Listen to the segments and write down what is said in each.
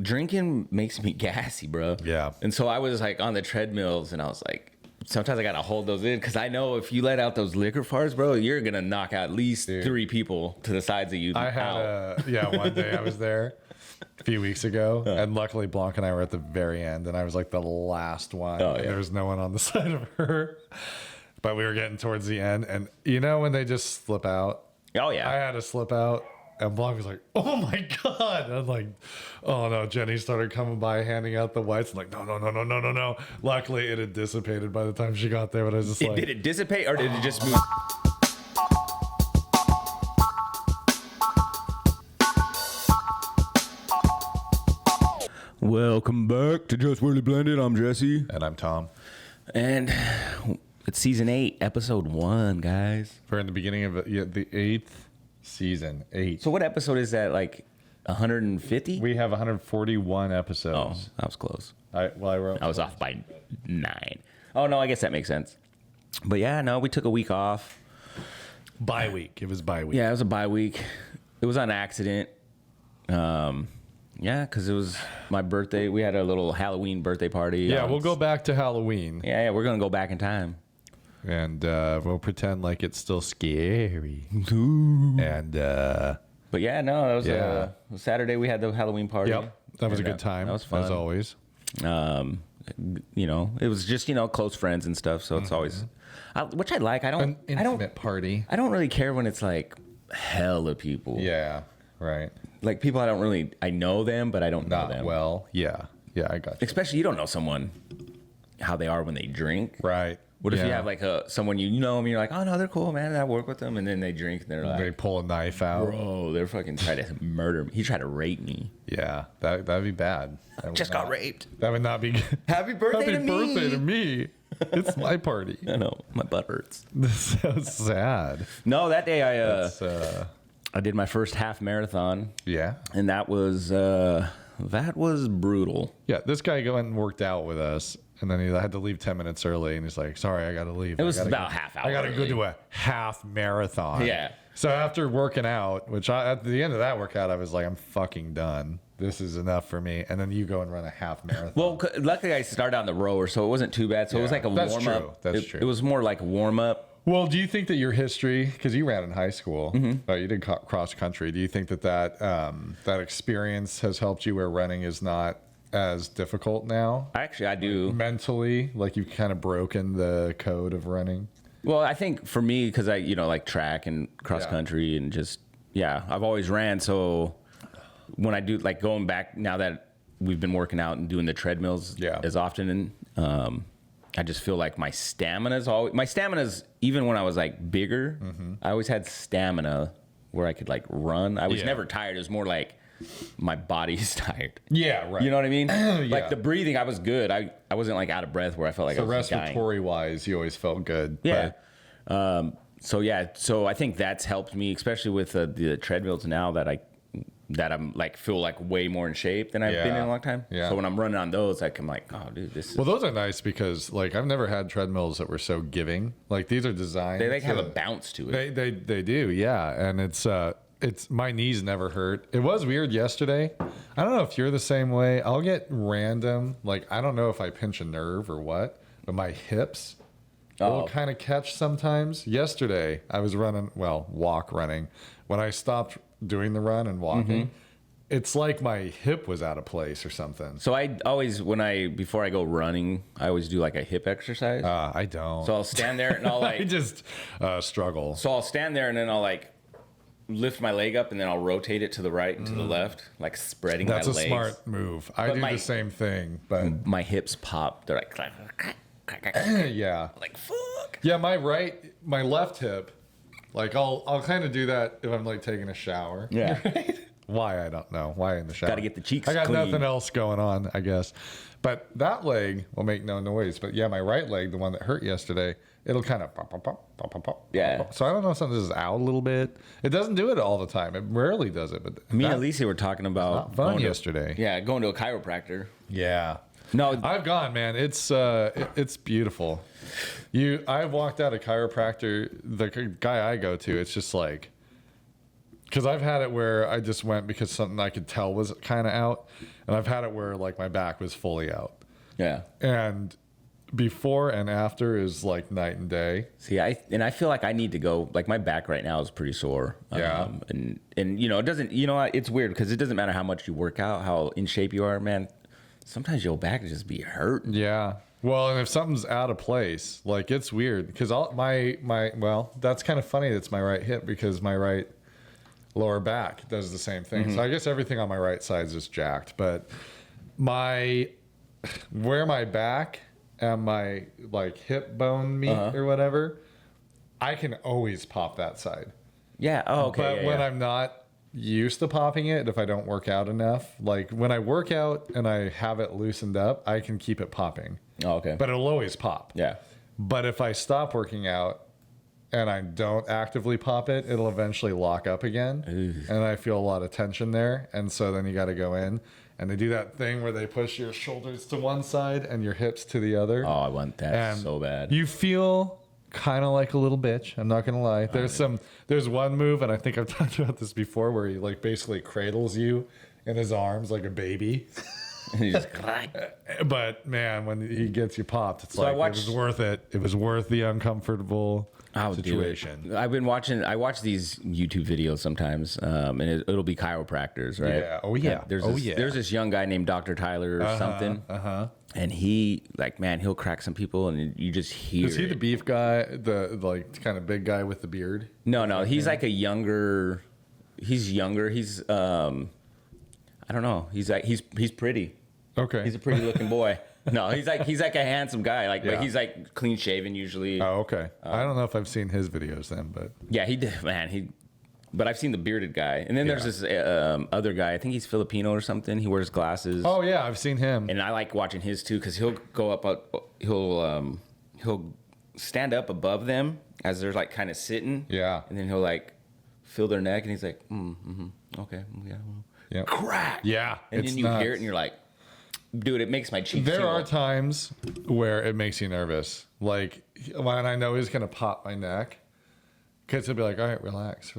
drinking makes me gassy, bro. Yeah. And so I was like on the treadmills, and I was like, sometimes I gotta hold those in because I know if you let out those liquor farts, bro, you're gonna knock out at least 3 people to the sides of you. I had one day I was there a few weeks ago, and luckily Blanc and I were at the very end, and I was like the last one. Oh, yeah. There was no one on the side of her, but we were getting towards the end, and you know when they just slip out? Oh yeah. I had to slip out. And Blanc was like, "Oh my god!" And I'm like, "Oh no!" Jenny started coming by, handing out the whites. I'm like, "No!" Luckily, it had dissipated by the time she got there. But I was just like, did it dissipate or did it just move? Welcome back to Just Really Blended. I'm Jesse, and I'm Tom. and it's season 8, episode 1, guys. We're in the beginning of the 8th season. 8. So what episode is that? Like 150? We have 141 Oh, episodes. that was close. I wrote. I was off by 9. Oh no, I guess that makes sense. But yeah, no, we took a week off. Bye week. It was bye week. Yeah, it was a bye week. It was on accident. Yeah, because it was my birthday. We had a little Halloween birthday party. Yeah, we'll go back to Halloween. Yeah, we're gonna go back in time. And we'll pretend like it's still scary. And But yeah, no, that was Saturday. We had the Halloween party. yep, that was a And, good time. That was fun as always. You know, it was just close friends and stuff. So it's always, which I like. An intimate party. I don't really care when it's like hella people. Yeah, right. Like people I know them, but I don't know them. Well, yeah, I got you. Especially you don't know someone how they are when they drink. Right. What if you have like someone you know them and you're like, oh no, they're cool, man. I work with them, and then they drink and they're like, they pull a knife out. bro, they're fucking trying to murder me. He tried to rape me. Yeah, that'd be bad. Just got raped. That would not be good. Happy birthday to me. Happy birthday to me. It's my party. I know, my butt hurts. This is so sad. No, that day I did my first half marathon, Yeah. and that was brutal. Yeah, this guy went and worked out with us, and then he had to leave 10 minutes early, and he's like, sorry, I got to leave. It was about half hour. I got to go early. to a half marathon. Yeah. So after working out, at the end of that workout, I was like, I'm fucking done. This is enough for me. And then you go and run a half marathon. Well, luckily I started on the rower, so it wasn't too bad. So it was like a warm That's true. up. That's true. It was more like warm up. Well, do you think that your history, because you ran in high school, you did cross country, do you think that experience has helped you where running is not as difficult now? Actually, I do. Mentally, like you've kind of broken the code of running? Well, I think for me, because I, like track and cross Yeah. country and just, I've always ran. So when I do, like going back now that we've been working out and doing the treadmills as often, and I just feel like my stamina's even when I was like bigger, I always had stamina where I could like run. I was never tired. It was more like my body's tired. Yeah, right. You know what I mean? Yeah. Like the breathing, I was good. I wasn't like out of breath where I felt like I was dying. Respiratory wise, you always felt good. Yeah. So I think that's helped me, especially with the treadmills now that I'm like feel like way more in shape than I've been in a long time. Yeah. So when I'm running on those, I'm like, oh, dude, this is. Well, those are nice because like I've never had treadmills that were so giving. Like these are designed. They like have a bounce to it. They do, yeah. And it's my knees never hurt. It was weird yesterday. I don't know if you're the same way. I'll get random, like I don't know if I pinch a nerve or what, but my hips will kind of catch sometimes. Yesterday I was running. When I stopped doing the run and walking, it's like my hip was out of place or something. So I always, before I go running, I always do like a hip exercise. I don't. So I'll stand there and I'll like. I just struggle. So I'll stand there and then I'll like lift my leg up and then I'll rotate it to the right and to the left, like spreading my legs. That's a smart move. I do the same thing, but my hips pop. They're like, yeah. like fuck. Yeah, my left hip, like I'll kind of do that if I'm like taking a shower. Yeah. Why, I don't know. Why in the shower? Gotta get the cheeks I got clean. nothing else going on, I guess. But that leg will make no noise. But yeah, my right leg, the one that hurt yesterday, it'll kind of pop, pop, pop, pop, pop, pop. Yeah. Pop. So I don't know if something's just out a little bit. It doesn't do it all the time. It rarely does it. But Me and Alicia were talking about fun yesterday. going to a chiropractor. Yeah. No, I've gone, man. It's beautiful. I walked out a chiropractor. The guy I go to, it's just like, because I've had it where I just went because something I could tell was kind of out, and I've had it where like my back was fully out. Yeah. And before and after is like night and day. See, I feel like I need to go. Like my back right now is pretty sore. Yeah. And it doesn't. It's weird because it doesn't matter how much you work out, how in shape you are, man. Sometimes your back just be hurting. Yeah. Well, and if something's out of place, like it's weird because well, that's kind of funny. It's my right hip because my right lower back does the same thing. So I guess everything on my right side is just jacked, but where my back and my like hip bone meet or whatever, I can always pop that side. Yeah. Oh, okay. But when I'm not used to popping it, if I don't work out enough, like when I work out and I have it loosened up, I can keep it popping. Oh, okay. But it'll always pop. Yeah. But if I stop working out and I don't actively pop it, it'll eventually lock up again. Ooh. And I feel a lot of tension there. And so then you got to go in. And they do that thing where they push your shoulders to one side and your hips to the other. Oh, I want that so bad. You feel kind of like a little bitch. I'm not gonna lie. There's one move, and I think I've talked about this before, where he like basically cradles you in his arms like a baby. But man, when he gets you popped, it's it was worth it. It was worth the uncomfortable situation. I watch these YouTube videos sometimes, and it'll be chiropractors, right? Yeah. Oh yeah. There's this young guy named Dr. Tyler or something. And he he'll crack some people, and you just hear. Is he the beef guy, the like kind of big guy with the beard? No, he's like a younger. He's younger. He's I don't know. He's pretty. Okay. He's a pretty looking boy. No, he's like a handsome guy. But he's like clean shaven usually. Oh, okay. I don't know if I've seen his videos then, but yeah, he did, man. But I've seen the bearded guy, and then there's this other guy. I think he's Filipino or something. He wears glasses. Oh yeah, I've seen him. And I like watching his too because he'll go up. He'll stand up above them as they're like kind of sitting. Yeah. And then he'll like feel their neck, and he's like, okay, yeah, crack. Yeah. And then you hear it, and you're like, dude, it makes my cheeks. There are times where it makes you nervous, like when I know he's gonna pop my neck. Kids will be like, all right, relax.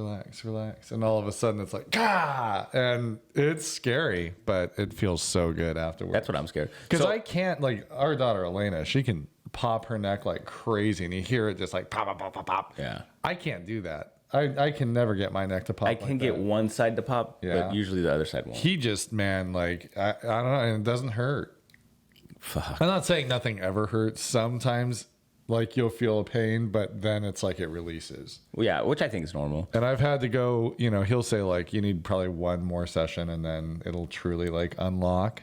And all of a sudden it's like, and it's scary, but it feels so good afterwards. That's what I'm scared. Because I can't, like, our daughter Elena, she can pop her neck like crazy, and you hear it just like pop, pop, pop, pop, pop. Yeah. I can't do that. I can never get my neck to pop. I can get one side to pop, but usually the other side won't. He just, man, like, I don't know, and it doesn't hurt. Fuck. I'm not saying nothing ever hurts. Sometimes, like, you'll feel a pain, but then it's like it releases. Well, yeah, which I think is normal. And I've had to go, he'll say, like, you need probably one more session and then it'll truly, like, unlock.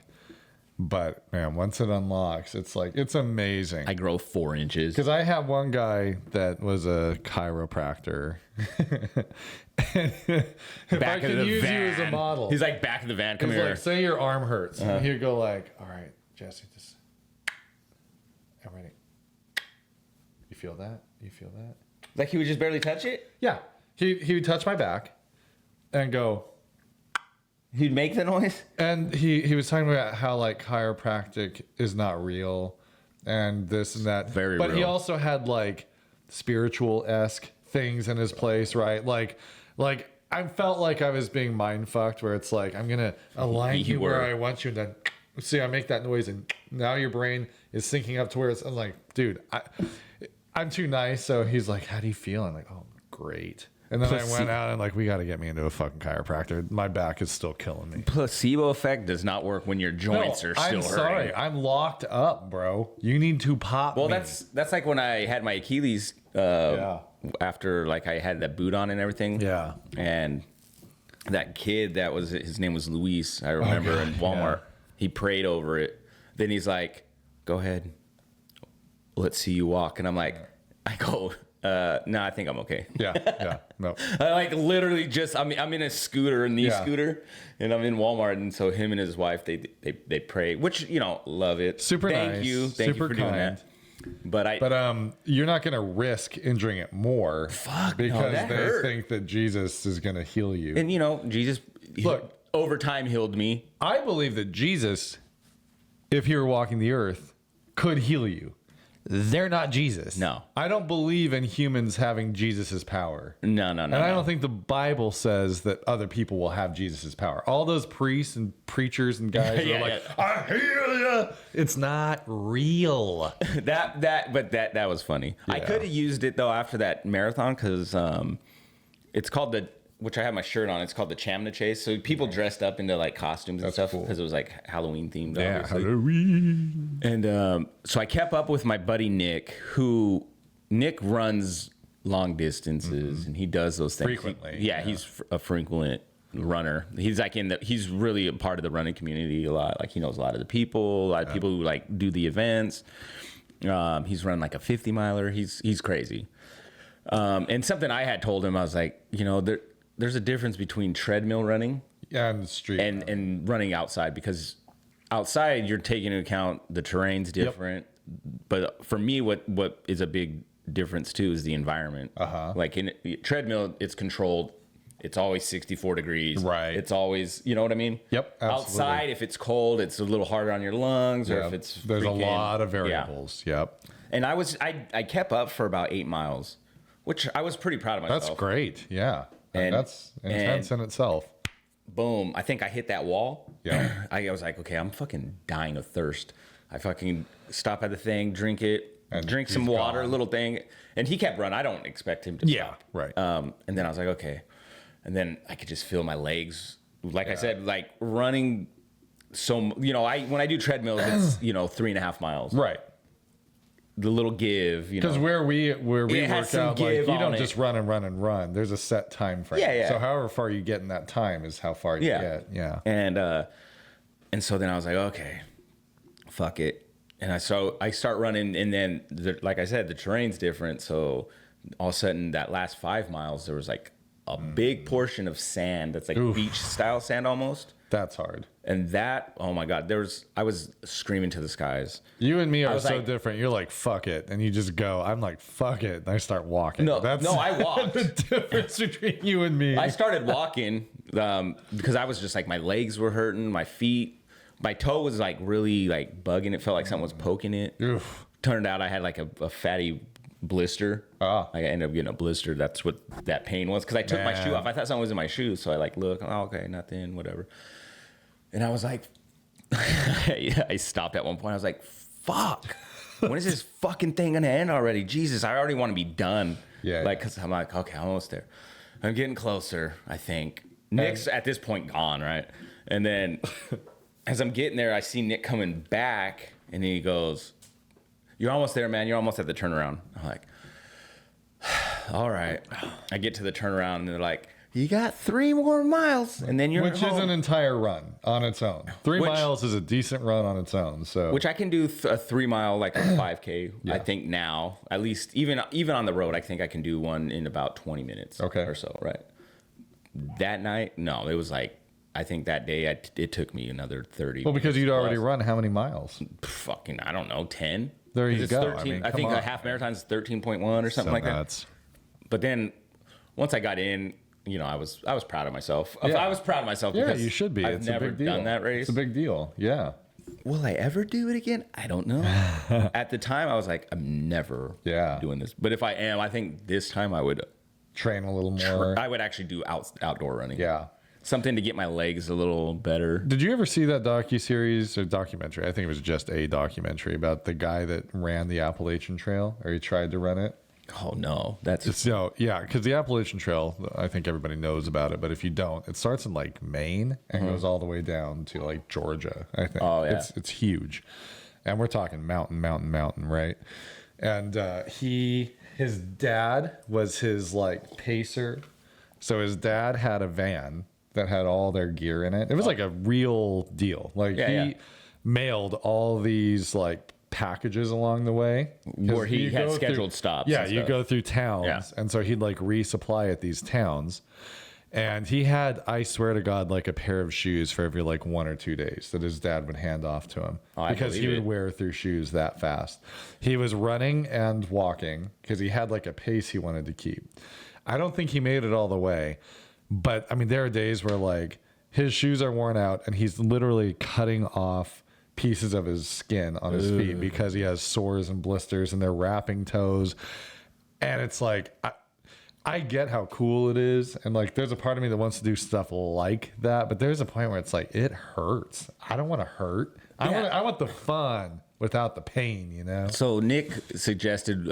But, man, once it unlocks, it's like, it's amazing. I grow 4 inches. Because I have one guy that was a chiropractor. If I could use you as a model. He's like, back of the van, come here. Like, say your arm hurts. And he'd go like, all right, Jesse, just, I'm ready. You feel that? You feel that? Like he would just barely touch it? Yeah. He would touch my back and go. He'd make the noise? And he was talking about how like chiropractic is not real and this and that. Very but real. He also had like spiritual-esque things in his place, right? Like I felt like I was being mind fucked where it's like, I'm going to align you where I want you. And then see, I make that noise and now your brain is syncing up to where I'm like, dude, I'm too nice. So he's like, how do you feel? I'm like, oh, great. And then I went out and like, we got to get me into a fucking chiropractor. My back is still killing me. Placebo effect does not work when your joints are still hurting. I'm sorry. I'm locked up, bro. You need to pop me. That's like when I had my Achilles after like I had that boot on and everything. Yeah. And that kid his name was Luis, I remember, in Walmart. Yeah. He prayed over it. Then he's like, go ahead. Let's see you walk. And I'm like, I go, no, I think I'm okay. Yeah, no. I like literally I'm in a scooter, scooter, and I'm in Walmart, and so him and his wife, they pray, which, love it. Super nice. Thank you for doing that. But you're not going to risk injuring it more. Fuck, because they hurt. Think that Jesus is going to heal you. And Jesus, over time healed me. I believe that Jesus, if he were walking the earth, could heal you. they're not Jesus. No. I don't believe in humans having Jesus's power. No. And I don't think the Bible says that other people will have Jesus's power. All those priests and preachers and guys are like, I heal you. It's not real. That was funny. Yeah. I could have used it though after that marathon because it's called which I have my shirt on. It's called the Chamna Chase. So people dressed up into like costumes and stuff because it was like Halloween themed. Yeah, obviously. Halloween. And so I kept up with my buddy Nick, Nick runs long distances and he does those things Frequently. He's a frequent runner. He's like he's really a part of the running community a lot. Like he knows a lot of the people, people who like do the events. He's run like a 50 miler. He's crazy. And something I had told him, I was like, there's a difference between treadmill running and the street and running outside, because outside you're taking into account the terrain's different. Yep. But for me, what is a big difference too is the environment. Like in treadmill, it's controlled. It's always 64 degrees. Right. It's always, you know what I mean? Yep. Absolutely. Outside, if it's cold, it's a little harder on your lungs, or if it's there's a lot of variables. Yeah. Yep. And I kept up for about 8 miles, which I was pretty proud of myself. That's great. Yeah. And that's intense in itself. Boom. I think I hit that wall. Yeah. I was like, okay, I'm fucking dying of thirst. I fucking stop at the thing, drink it, and drink some water, little thing. And he kept running. I don't expect him to stop. Right. And then I was like, okay. And then I could just feel my legs. Like I said, like running. So, when I do treadmills, it's, 3.5 miles. Right. The little give, because where we work out, like you don't it. just run and run and run. There's a set time frame. Yeah. So however far you get in that time is how far you get. Yeah. And so then I was like, okay, fuck it. And I start running, and then like I said, the terrain's different. So all of a sudden, that last 5 miles, there was like a big portion of sand that's like beach style sand almost. That's hard. And that, oh my God, I was screaming to the skies. You and me are so different. You're like, fuck it. And you just go. I'm like, fuck it. And I start walking. No, I walked. The difference between you and me. I started walking because I was just like, my legs were hurting, my feet. My toe was like really like bugging. It felt like something was poking it. Oof. Turned out I had like a fatty blister. Like I ended up getting a blister. That's what that pain was, because I took my shoe off. I thought something was in my shoe. So I like look, okay, nothing, whatever. And I was like, I stopped at one point. I was like, fuck, when is this fucking thing going to end already? Jesus, I already want to be done. Yeah. Like, because I'm like, okay, I'm almost there. I'm getting closer, I think. Nick's at this point gone, right? And then as I'm getting there, I see Nick coming back, and he goes, you're almost there, man. You're almost at the turnaround. I'm like, all right. I get to the turnaround, and they're like, you got 3 more miles, and then you're Which home. is an entire run on its own. 3 miles is a decent run on its own. So which I can do a 3 mile, like a 5K. I think now, at least even on the road, I think I can do one in about 20 minutes. Or so, right? That night, no, it was like, I think that day it took me another 30. Well, because you'd already run how many miles? Fucking, I don't know, 10. There you go. 13, I think a half marathon is 13.1 or something like that. But then once I got in, I was proud of myself. Yeah. I was proud of myself. Because you should be. I've never done that race. It's a big deal. Yeah. Will I ever do it again? I don't know. At the time, I was like, I'm never doing this. But if I am, I think this time I would train a little more. I would actually do outdoor running. Yeah. Something to get my legs a little better. Did you ever see that docuseries or documentary? I think it was just a documentary about the guy that ran the Appalachian Trail, or he tried to run it. Oh no, that's because the Appalachian Trail, I think everybody knows about it, but if you don't, it starts in like Maine and goes all the way down to like Georgia. I think it's huge, and we're talking mountain, right? And his dad was his like pacer, so his dad had a van that had all their gear in it. It was like a real deal. Like he mailed all these like packages along the way where he had scheduled stops. Yeah, you go through towns, and so he'd like resupply at these towns. And he had, I swear to God, like a pair of shoes for every like 1 or 2 days that his dad would hand off to him because he would wear through shoes that fast. He was running and walking because he had like a pace he wanted to keep. I don't think he made it all the way, but I mean, there are days where like his shoes are worn out and he's literally cutting off pieces of his skin on his feet because he has sores and blisters and they're wrapping toes. And it's like, I get how cool it is. And like, there's a part of me that wants to do stuff like that. But there's a point where it's like, it hurts. I don't want to hurt. I want the fun without the pain, you know? So Nick suggested,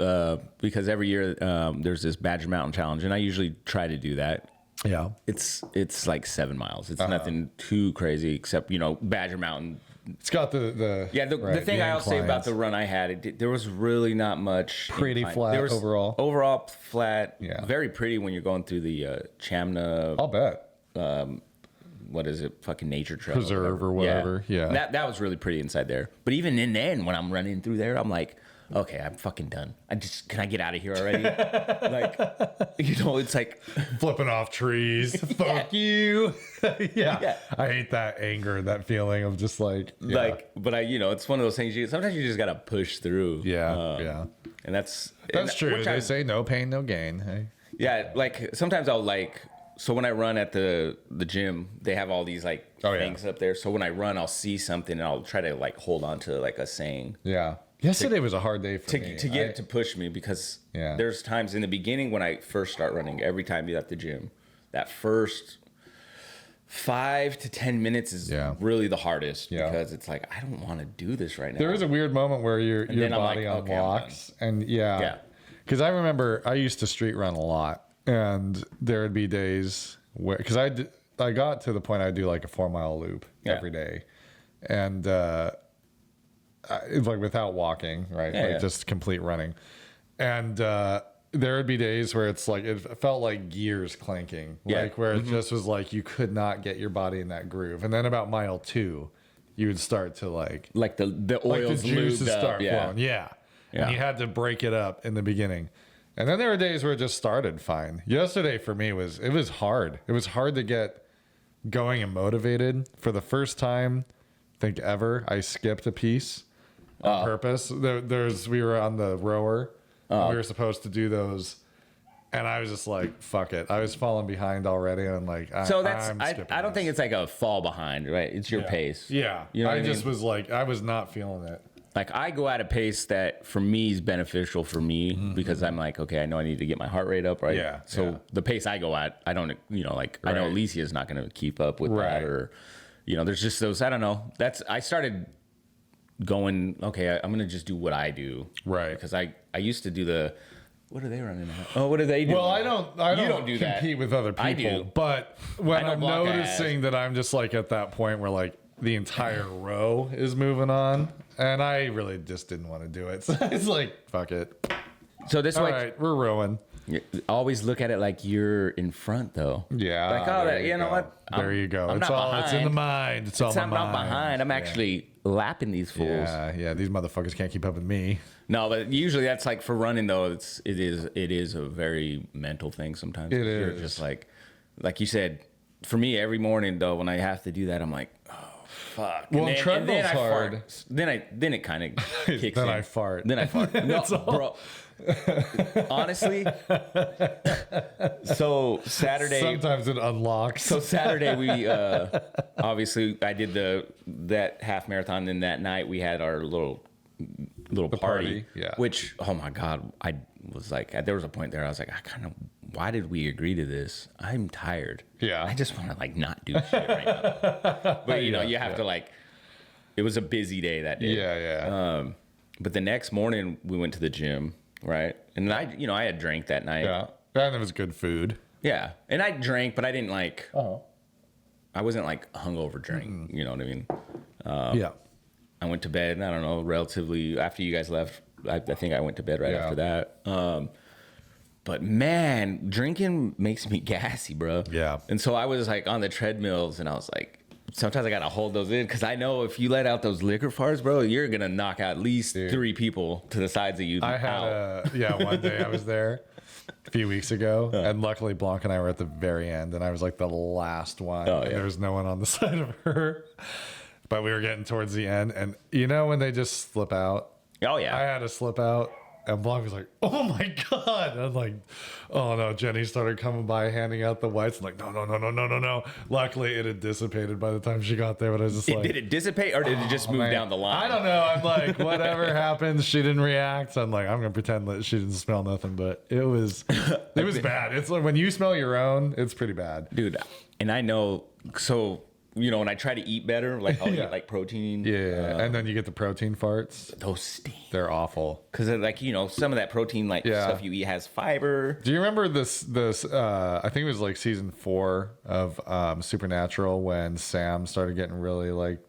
because every year there's this Badger Mountain Challenge, and I usually try to do that. Yeah. It's like 7 miles. It's nothing too crazy except, Badger Mountain. It's got the thing I'll say about the run I had, there was really not what flat overall. Overall flat. Yeah. Very pretty when you're going through the Chamna. I'll bet. What is it? Fucking nature trail. Preserve or whatever. Yeah. That was really pretty inside there. But even in then, when I'm running through there, I'm like, okay, I'm fucking done. Can I get out of here already? like, it's like flipping off trees. Fuck you. Yeah. I hate that anger, that feeling of just but it's one of those things. Sometimes you just gotta push through. Yeah. And that's true. They say no pain, no gain. Hey. Yeah. Like sometimes I'll so when I run at the gym, they have all these things up there. So when I run, I'll see something and I'll try to hold on to a saying. Yeah. Yesterday was a hard day for me. To push me because there's times in the beginning when I first start running, every time you're at the gym, that first 5 to 10 minutes is really the hardest because it's like, I don't want to do this right now. There is a weird moment where your body unlocks. And because I remember I used to street run a lot and there would be days where, because I got to the point I'd do a 4-mile loop every day. And, it's without walking, right? Just complete running. And there would be days where it's it felt like gears clanking, where it just was you could not get your body in that groove. And then about mile 2, you would start to the oils the juices start flowing. Yeah. And you had to break it up in the beginning. And then there were days where it just started fine. Yesterday for me was hard. It was hard to get going and motivated. For the first time, I think ever, I skipped a piece. On purpose. We were on the rower. We were supposed to do those, and I was just fuck it. I was falling behind already, and I'm so that's I don't think it's a fall behind, right? It's your pace. Yeah, I just was I was not feeling it. I go at a pace that for me is beneficial for me because I'm okay, I know I need to get my heart rate up, right? Yeah. So the pace I go at, I don't, I know Alicia is not going to keep up with that, or there's just those. I don't know. I started going, okay, I'm gonna just do what I do, right? Because I used to do what are they running at? Oh, what do they do? Well, I don't compete that. with other people, I do. But when I'm noticing that I'm just at that point where the entire row is moving on, and I really just didn't want to do it, so it's fuck it. So this way, right, we're rowing. Always look at it you're in front, though. Yeah. You know what? There you go. It's in the mind. It's all in the mind. I'm not behind. I'm actually lapping these fools. Yeah. These motherfuckers can't keep up with me. No, but usually that's for running though. It is a very mental thing sometimes. It You're is. just like you said. For me, every morning though, when I have to do that, I'm like, oh fuck. Well, treadmill's hard. Then it kind of kicks then in. I fart. Then I fart. No, bro. Honestly, so Saturday sometimes it unlocks. So Saturday we obviously I did that half marathon. Then that night we had our little party. Which, oh my god, I was there was a point there I was why did we agree to this? I'm tired. I just want to not do shit right now. But you have to it was a busy day that day. But the next morning we went to the gym. Right. And I had drank that night. Yeah. And it was good food. Yeah. And I drank, but I didn't I wasn't hungover drink. You know what I mean? I went to bed, I don't know, relatively after you guys left. I think I went to bed right after that. But man, drinking makes me gassy, bro. Yeah. And so I was on the treadmills and I was sometimes I got to hold those in because I know if you let out those liquor farts, bro, you're going to knock out at least 3 people to the sides of you. I had one day I was there a few weeks ago, and luckily Blanc and I were at the very end, and I was the last one. There was no one on the side of her, but we were getting towards the end, and when they just slip out? Oh, yeah. I had to slip out, And Blanca's like, oh my God. And I'm like, oh no. Jenny started coming by handing out the whites. I'm like, no. Luckily, it had dissipated by the time she got there. But I was just like, did it dissipate or did it just move down the line? I don't know. I'm like, whatever happens, she didn't react. So I'm like, I'm going to pretend that she didn't smell nothing. But it was bad. It's like when you smell your own, it's pretty bad. Dude, and I know, so... when I try to eat better, like I'll eat like protein. Yeah, and then you get the protein farts. Those stink. They're awful. Because like, some of that protein stuff you eat has fiber. Do you remember this I think it was like season 4 of Supernatural when Sam started getting really like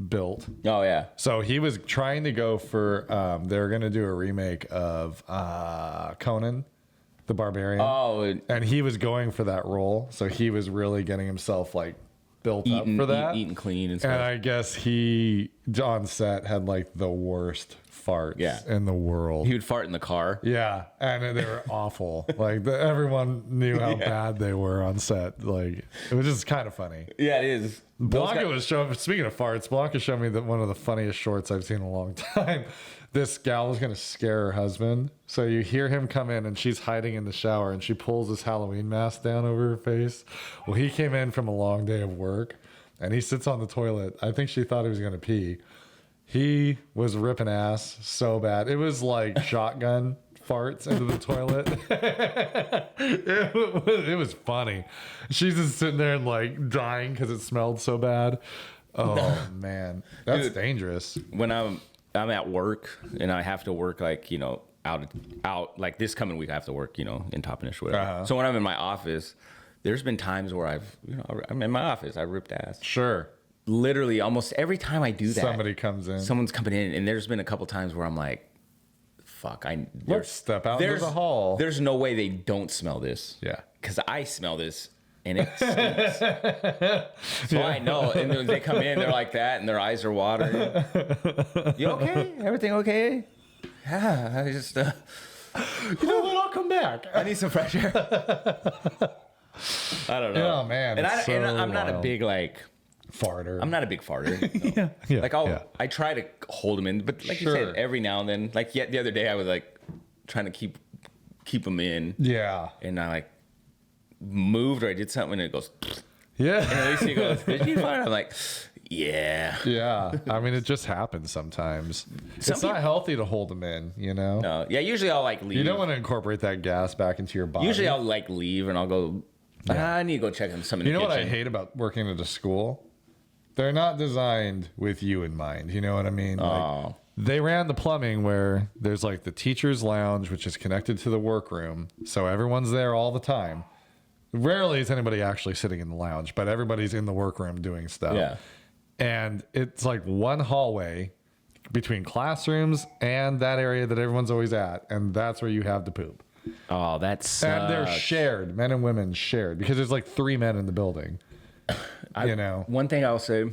built. Oh yeah. So he was trying to go for they were going to do a remake of Conan the Barbarian. Oh. And he was going for that role. So he was really getting himself like built up for that, eating clean and stuff. And I guess he on set had like the worst farts in the world. He would fart in the car. Yeah, and they were awful. Like everyone knew how bad they were on set. Like it was just kind of funny. Yeah, it is. Blanca was showing. Speaking of farts, Blanca showed me that one of the funniest shorts I've seen in a long time. This gal was going to scare her husband. So you hear him come in and she's hiding in the shower and she pulls his Halloween mask down over her face. Well, he came in from a long day of work and he sits on the toilet. I think she thought he was going to pee. He was ripping ass so bad. It was like shotgun farts into the toilet. It was funny. She's just sitting there and like dying because it smelled so bad. Oh, man. That's dangerous. When I'm at work and I have to work like, out like this coming week I have to work, in Toppenish, whatever. Uh-huh. So when I'm in my office, there's been times where I'm in my office, I ripped ass. Sure. Literally almost every time I do that, somebody comes in. Someone's coming in, and there's been a couple times where I'm like, fuck, let's step out into the hall. There's no way they don't smell this. Yeah. Because I smell this. And it stinks. So I know. And when they come in, they're like that, and their eyes are watering. You okay? Everything okay? Yeah, I just... you know what? I'll come back. I need some fresh air. I don't know. Oh, man. And I'm not a big, farter. I'm not a big farter. Yeah. Like, I try to hold them in, but like you said, every now and then. Like, the other day, I was, trying to keep them in. Yeah. And I, moved or I did something and it goes, yeah. And at least he goes, did you fart? I'm like, yeah. Yeah. I mean, it just happens sometimes. It's not healthy to hold them in, No. Yeah, usually I'll leave. You don't want to incorporate that gas back into your body. Usually I'll leave and I'll go, I need to go check on some in the kitchen. You know what I hate about working at a school? They're not designed with you in mind. You know what I mean? Oh. They ran the plumbing where there's the teacher's lounge, which is connected to the workroom. So everyone's there all the time. Rarely is anybody actually sitting in the lounge, but everybody's in the workroom doing stuff. Yeah. And it's like one hallway between classrooms and that area that everyone's always at. And that's where you have the poop. Oh, that's... And they're shared, men and women shared, because there's 3 men in the building. One thing I'll say,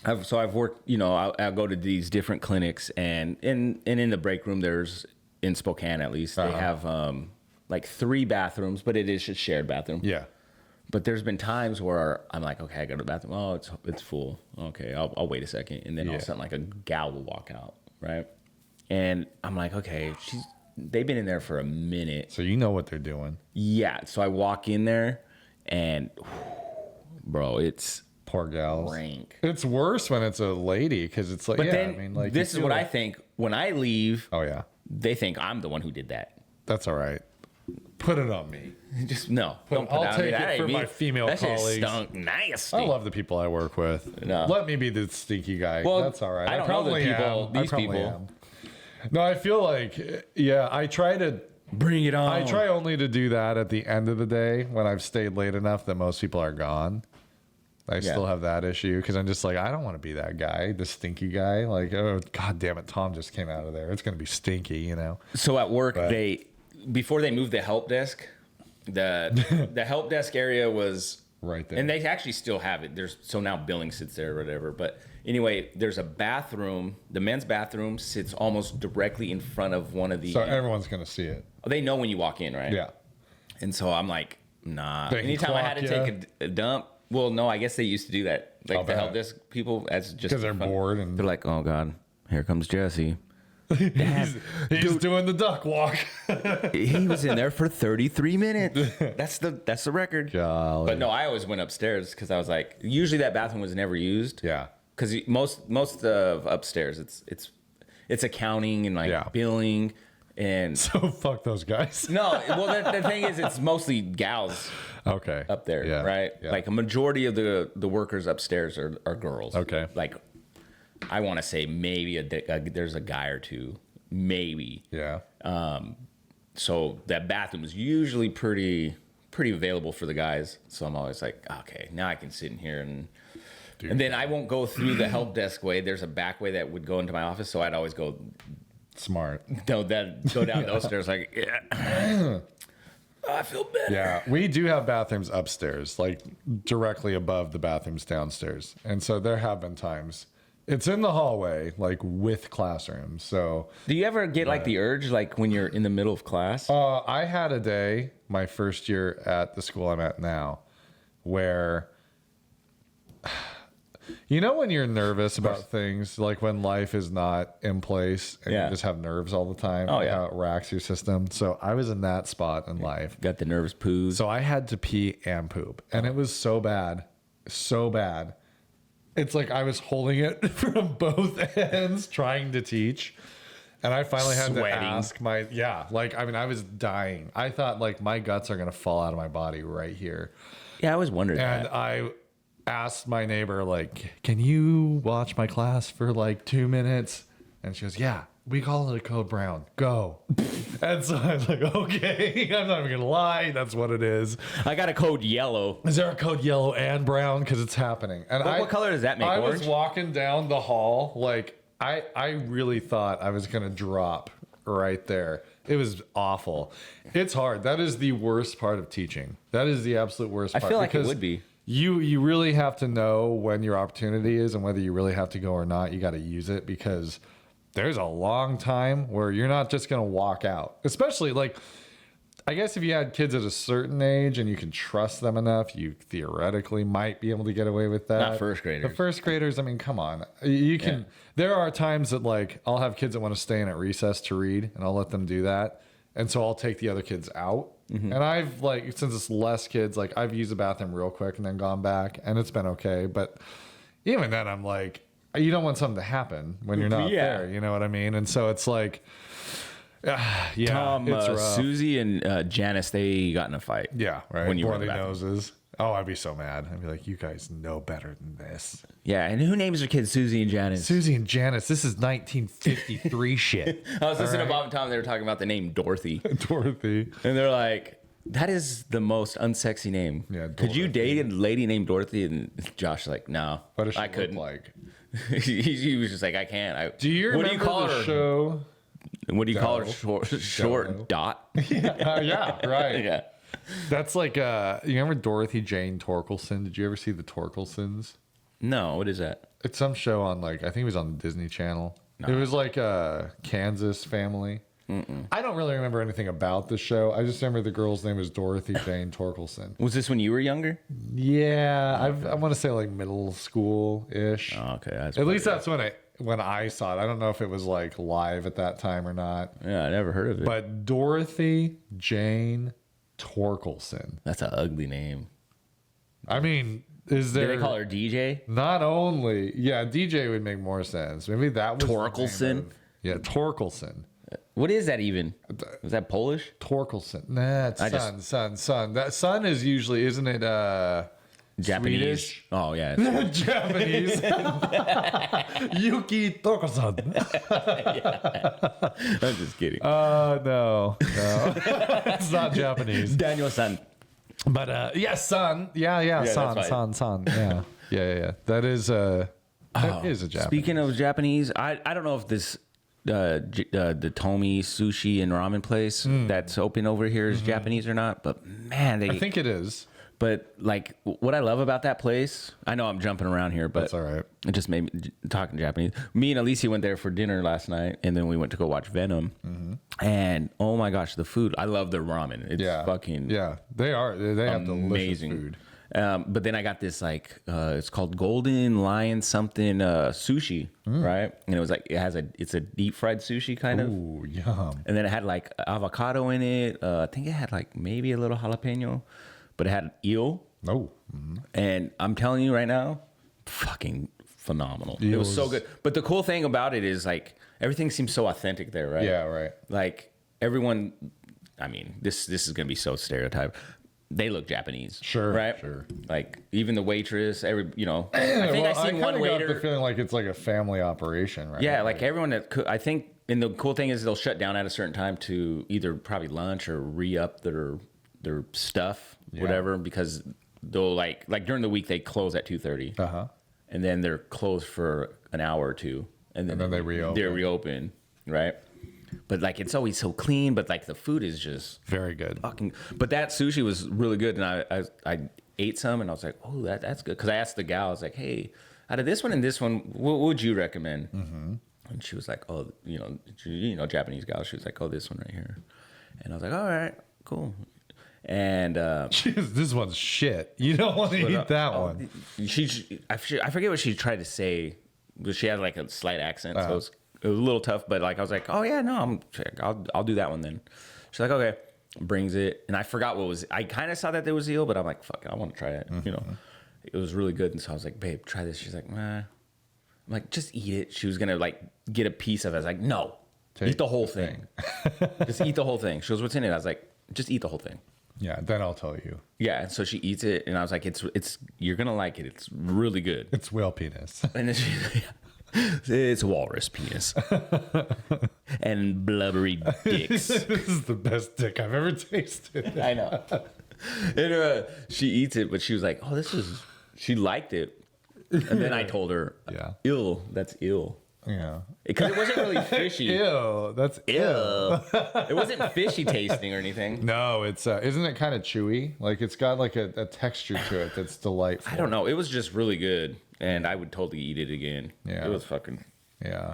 I've worked, I'll go to these different clinics and in the break room, in Spokane at least, they have 3 bathrooms, but it is a shared bathroom. Yeah. But there's been times where I'm like, okay, I go to the bathroom. Oh, it's full. Okay, I'll wait a second. And then all of a sudden, a gal will walk out, right? And I'm like, okay, they've been in there for a minute. So you know what they're doing. Yeah. So I walk in there and, bro, it's... Poor gals. Rank. It's worse when it's a lady because it's like, but then, this is what I think. When I leave, they think I'm the one who did that. That's all right. Put it on me. Just no. I'll take it for my female colleagues. That shit stunk nasty. I love the people I work with. No. Let me be the stinky guy. Well, that's all right. I don't know the people. These people. No, I feel like, I try to bring it on. I try only to do that at the end of the day when I've stayed late enough that most people are gone. I still have that issue because I'm just like, I don't want to be that guy, the stinky guy. Like, oh, God damn it, Tom just came out of there. It's going to be stinky, So at work, before they moved the help desk, the help desk area was right there. And they actually still have it. So now billing sits there or whatever. But anyway, there's a bathroom. The men's bathroom sits almost directly in front of one of the... So everyone's going to see it. They know when you walk in, right? Yeah. And so I'm like, nah. They anytime I had to take a dump... Well, no, I guess they used to do that. The help desk people, as just... Because they're bored. And they're like, oh, God, here comes Jesse. He's doing the duck walk. He was in there for 33 minutes. That's the record. Golly. But no, I always went upstairs because I was like, usually that bathroom was never used. Yeah. Because most of upstairs, it's accounting and like billing and. So fuck those guys. No, well the thing is, it's mostly gals. Okay. Up there, right? Yeah. Like a majority of the workers upstairs are girls. Okay. Like, I want to say maybe there's a guy or two, maybe. Yeah. So that bathroom is usually pretty available for the guys. So I'm always like, okay, now I can sit in here and then I won't go through the help desk way. There's a back way that would go into my office, so I'd always go smart. No, go down those stairs. Like, yeah. I feel better. Yeah, we do have bathrooms upstairs, like directly above the bathrooms downstairs, and so there have been times. It's in the hallway, like with classrooms. So, do you ever get like the urge, like when you're in the middle of class? I had a day, my first year at the school I'm at now, where, you know, when you're nervous about things, like when life is not in place and you just have nerves all the time. Oh, yeah. How it racks your system. So I was in that spot in life. Got the nervous poos. So I had to pee and poop, and it was so bad, so bad. It's like I was holding it from both ends trying to teach. And I finally had to ask I was dying. I thought like my guts are going to fall out of my body right here. Yeah, I was wondering and that. I asked my neighbor, like, can you watch my class for like 2 minutes? And she goes, yeah, we call it a code brown. Go. And so I was like, okay, I'm not even going to lie. That's what it is. I got a code yellow. Is there a code yellow and brown? Because it's happening. And what color does that make? I Orange? was walking down the hall. Like, I really thought I was going to drop right there. It was awful. It's hard. That is the worst part of teaching. That is the absolute worst part. I feel like it would be. You really have to know when your opportunity is and whether you really have to go or not. You got to use it because there's a long time where you're not just going to walk out. Especially like, I guess if you had kids at a certain age and you can trust them enough, you theoretically might be able to get away with that. Not first graders. The first graders, I mean, come on. You can. Yeah. There are times that like I'll have kids that want to stay in at recess to read, and I'll let them do that. And so I'll take the other kids out. Mm-hmm. And I've like, since it's less kids, like I've used the bathroom real quick and then gone back, and it's been okay. But even then, I'm like, you don't want something to happen when you're not there. You know what I mean? And so it's like, Tom, Susie, and Janice, they got in a fight. Yeah, right. When you were bloody noses. Oh, I'd be so mad. I'd be like, you guys know better than this. Yeah, and who names their kids Susie and Janice? Susie and Janice. This is 1953 shit. I was listening to Bob and Tom. They were talking about the name Dorothy. Dorothy. And they're like, that is the most unsexy name. Yeah, Dorothy. Could you date a lady named Dorothy? And Josh like, no, what does she I couldn't. Look like? he was just like, I can't. Do you remember the show? What do you call her? Short dot? Yeah, right. Yeah. That's like, you remember Dorothy Jane Torkelson? Did you ever see the Torkelsons? No, what is that? It's some show on like, I think it was on the Disney Channel. No. It was like a Kansas family. Mm-mm. I don't really remember anything about the show. I just remember the girl's name was Dorothy Jane Torkelson. Was this when you were younger? Yeah, I want to say like middle school-ish. Oh, okay. At least that's when I saw it. I don't know if it was like live at that time or not. Yeah, I never heard of it. But Dorothy Jane Torkelson. That's an ugly name. I mean, is there... Did they call her DJ? Not only... Yeah, DJ would make more sense. Maybe that was... Torkelson? Yeah, Torkelson. What is that even? Is that Polish? Torkelson. Nah, it's son. That son is usually... Isn't it Japanese? Swedish? Oh, yeah. Japanese. Yuki Torkelson. Yeah. I'm just kidding. No. It's not Japanese. Daniel-san. But yeah, son. Yeah, son. Yeah. That is a Japanese. Speaking of Japanese, I don't know if this the Tomi sushi and ramen place that's open over here is Japanese or not, but man, I think it is. But like what I love about that place, I know I'm jumping around here, but that's all right. It just made me talking Japanese. Me and Alicia went there for dinner last night, and then we went to go watch Venom. Mm-hmm. And oh my gosh, the food! I love their ramen. It's fucking They are. They have amazing delicious food. But then I got this like it's called Golden Lion something sushi, right? And it was like it's a deep fried sushi kind of. Ooh, yum. And then it had like avocado in it. I think it had like maybe a little jalapeno, but it had eel. Oh. And I'm telling you right now, fucking phenomenal. It was so good. But the cool thing about it is like everything seems so authentic there, right? Yeah, right. Like everyone, I mean, this is gonna be so stereotyped. They look Japanese, Sure, right? sure. Like even the waitress, I think Well, I seen one kinda got waiter. the feeling like it's like a family operation, right? Yeah, like everyone that I think, and the cool thing is they'll shut down at a certain time to either probably lunch or re-up their stuff, whatever, because they'll like during the week they close at 2:30, and then they're closed for an hour or two, and then they reopen. They reopen, right? But like it's always so clean, but like the food is just Very good. fucking. But that sushi was really good, and I ate some, and I was like, oh, that's good, because I asked the gal, I was like, hey, out of this one and this one, what would you recommend? And she was like, oh, Japanese gal. She was like, oh, this one right here, and I was like, all right, cool. And This one's shit. You don't want to eat that one. I forget what she tried to say, but she had like a slight accent, so it was a little tough. But like I was like, oh yeah, no, I'll do that one then. She's like, okay, brings it, and I forgot what was. I kind of saw that there was eel, but I'm like, fuck it, I want to try it. It was really good, and so I was like, babe, try this. She's like, nah. I'm like, just eat it. She was gonna like get a piece of it. I was like, no, eat the whole thing. Just eat the whole thing. She goes, what's in it? I was like, just eat the whole thing. Yeah, then I'll tell you. Yeah, and so she eats it, and I was like, it's you're gonna like it. It's really good. It's whale penis. And then it's walrus penis and blubbery dicks. This is the best dick I've ever tasted. I know. And she eats it, but she was like, "Oh, she liked it." And then I told her, Yeah. ill. That's ill." Yeah. Because it wasn't really fishy. Ew, that's Ew. It wasn't fishy tasting or anything. No, it's isn't it kind of chewy? Like it's got like a texture to it that's delightful. I don't know. It was just really good, and I would totally eat it again. Yeah. It was fucking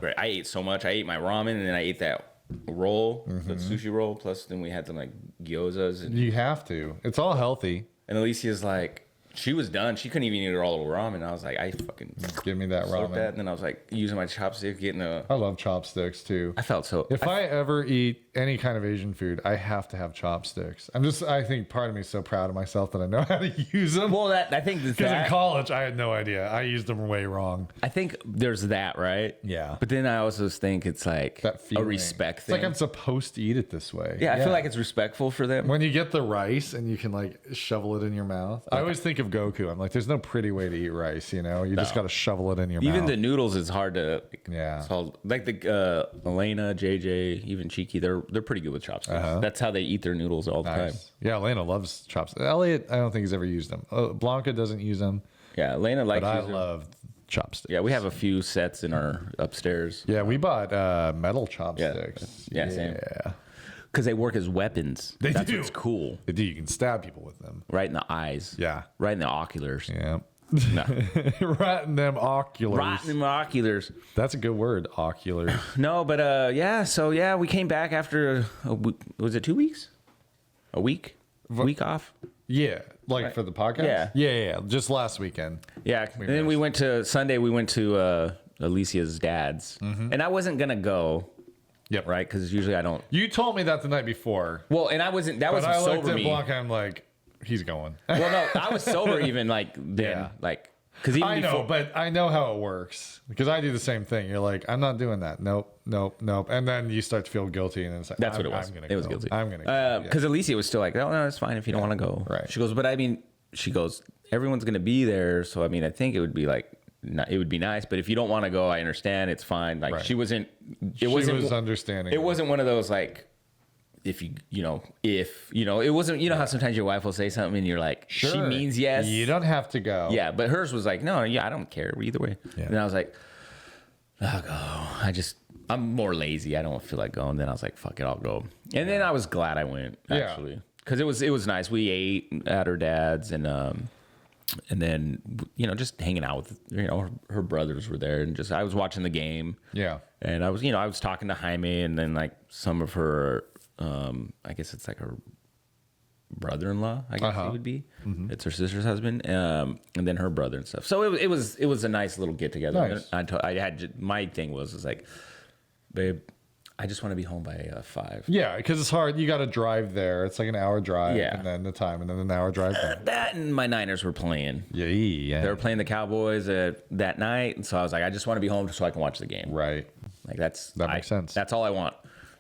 great. I ate so much. I ate my ramen, and then I ate that roll, the sushi roll. Plus, then we had some like gyozas. And You have to. It's all healthy. Alicia's like, she was done. She couldn't even eat her all the ramen. I was like, I fucking Give me that slurped ramen. that. And then I was like, using my chopstick, getting a. I love chopsticks too. I felt so. If I ever eat any kind of Asian food, I have to have chopsticks. I think part of me is so proud of myself that I know how to use them. Well, I think Because that. in college, I had no idea. I used them way wrong. I think there's that, right? Yeah. But then I also think it's like That a feeling. respect It's thing. like I'm supposed to eat it this way. I feel like it's respectful for them. When you get the rice and you can like shovel it in your mouth. I always think of Goku. I'm like, there's no pretty way to eat rice, you know? You just got to shovel it in your Even mouth. the noodles is hard to. Yeah. Solve. Like the Elena, JJ, even Cheeky, they're pretty good with chopsticks. That's how they eat their noodles all the time. Nice. Yeah, Elena loves chopsticks. Elliot, I don't think he's ever used them. Blanca doesn't use them, Yeah, Elena likes. but I using- love chopsticks. Yeah, we have a few sets in our upstairs. Yeah, we bought metal chopsticks. Yeah, same. Yeah. Because they work as weapons. They That's do. what's cool. They do. You can stab people with them. Right in the eyes. Yeah. Right in the oculars. Yeah. No. Right in them oculars. Right in the oculars. That's a good word, oculars. No, but yeah. So yeah, we came back after was it 2 weeks? A week? Week off? Yeah, like for the podcast. Yeah. yeah. Just last weekend. Yeah. And then we went to Sunday. We went to Alicia's dad's, and I wasn't gonna go. Yep. Right, because usually I don't. You told me that the night before. Well, and I wasn't. That But was I looked sober at me. Blanca. I'm like, he's going. Well, no, I was sober even like then, Yeah. like because even I know, before, but I know how it works because I do the same thing. You're like, I'm not doing that. Nope. And then you start to feel guilty, and it's like, that's what it was. I'm gonna It was go. guilty. I'm gonna go. Because Alicia was still like, oh no, it's fine if you don't want to go. Right. She goes, but I mean, she goes, everyone's gonna be there, so I mean, I think it would be like. It would be nice, but if you don't want to go, I understand. It's fine. Like Right. she wasn't. She was understanding. It wasn't one of those like, if it wasn't. You know how sometimes your wife will say something and you're like, Sure. she means yes. You don't have to go. Yeah, but hers was like, no, yeah, I don't care either way. Yeah. And I was like, I'll go. I'm more lazy. I don't feel like going. Then I was like, fuck it, I'll go. And then I was glad I went actually because it was nice. We ate at her dad's and then just hanging out with her brothers were there and just I was watching the game. Yeah. And I was talking to Jaime and then like some of her I guess it's like her brother-in-law, I guess he would be. It's her sister's husband, and then her brother and stuff. So it was a nice little get together. Nice. I had my thing was like, babe, I just want to be home by 5. Yeah, because it's hard. You got to drive there. It's like an hour drive, and then the time, and then an hour drive back. That and my Niners were playing. Yeah. They were playing the Cowboys that night, and so I was like, I just want to be home so I can watch the game. Right. Like that makes sense. That's all I want.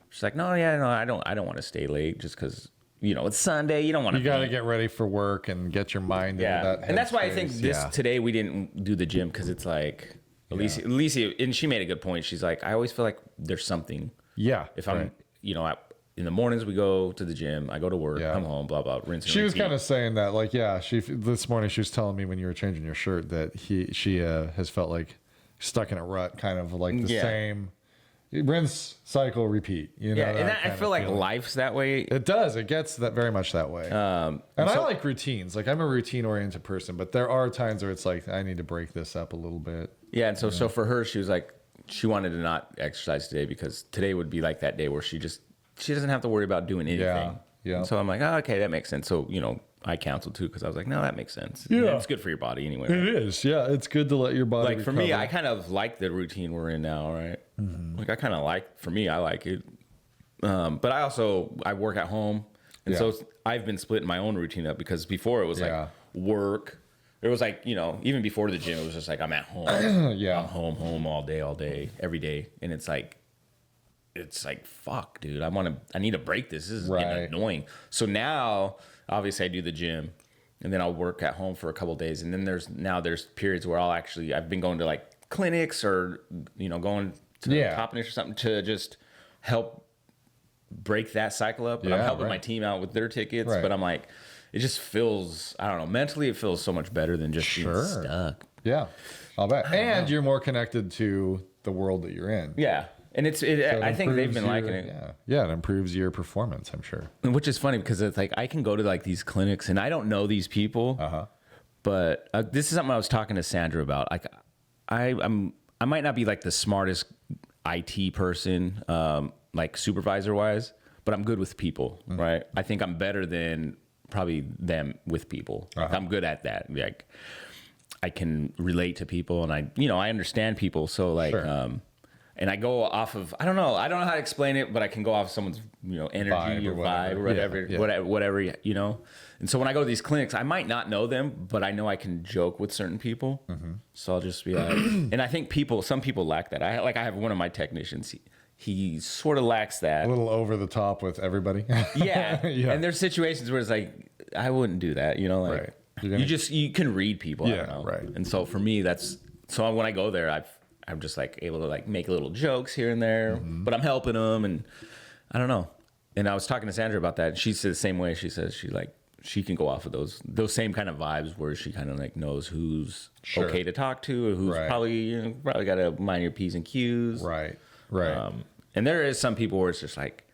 She's like, no, I don't want to stay late just because it's Sunday. You don't want to. You got to get ready for work and get your mind into that. And that's why I think today we didn't do the gym because it's like Alicia, and she made a good point. She's like, I always feel like there's something. Yeah. If I'm, in the mornings we go to the gym, I go to work, come home, blah blah. Rinse. She was kind of saying that, like, this morning she was telling me when you were changing your shirt that she has felt like stuck in a rut, kind of like the same. Rinse, cycle, repeat. And I feel like life's that way. It does. It gets that very much that way. And I like routines. Like I'm a routine-oriented person, but there are times where it's like I need to break this up a little bit. Yeah, and so for her, she was like, she wanted to not exercise today because today would be like that day where she doesn't have to worry about doing anything. Yeah. And so I'm like, oh, okay, that makes sense. So I counseled too because I was like, no, that makes sense. Yeah, it's good for your body anyway. Right? It is. Yeah, it's good to let your body. Like for me, I kind of like the routine we're in now, right? Like I kind of like. For me, I like it. But I work at home, and so I've been splitting my own routine up because before it was like work. It was like even before the gym, it was just like I'm at home. I'm home all day, every day, and it's like fuck, dude. I need to break this. This is getting annoying. So now, obviously, I do the gym, and then I'll work at home for a couple of days, and then there's periods where I've been going to like clinics or going to Toppenish or something to just help break that cycle up. But I'm helping my team out with their tickets, but I'm like, it just feels, I don't know, mentally it feels so much better than just being stuck. Yeah, I'll bet. And you're more connected to the world that you're in. Yeah. And I think they've been liking it. Yeah, it improves your performance, I'm sure. Which is funny because it's like I can go to like these clinics and I don't know these people. But this is something I was talking to Sandra about. Like I might not be like the smartest IT person, like supervisor wise, but I'm good with people, right? I think I'm better than probably them with people. Like, I'm good at that. Like I can relate to people and I understand people. So like, and I go off of, I don't know how to explain it, but I can go off someone's, energy or vibe or whatever, And so when I go to these clinics, I might not know them, but I know I can joke with certain people. So I'll just be like, and I think some people lack that. I have one of my technicians, he sort of lacks that. A little over the top with everybody. Yeah. And there's situations where it's like, I wouldn't do that, like you can read people. I don't know. Right. And so for me, so when I go there, I'm just like able to like make little jokes here and there, but I'm helping them and I don't know. And I was talking to Sandra about that. And she said the same way. She says she can go off of those same kind of vibes where she kind of like knows who's okay to talk to or who's probably got to mind your P's and Q's. Right. And there is some people where it's just like,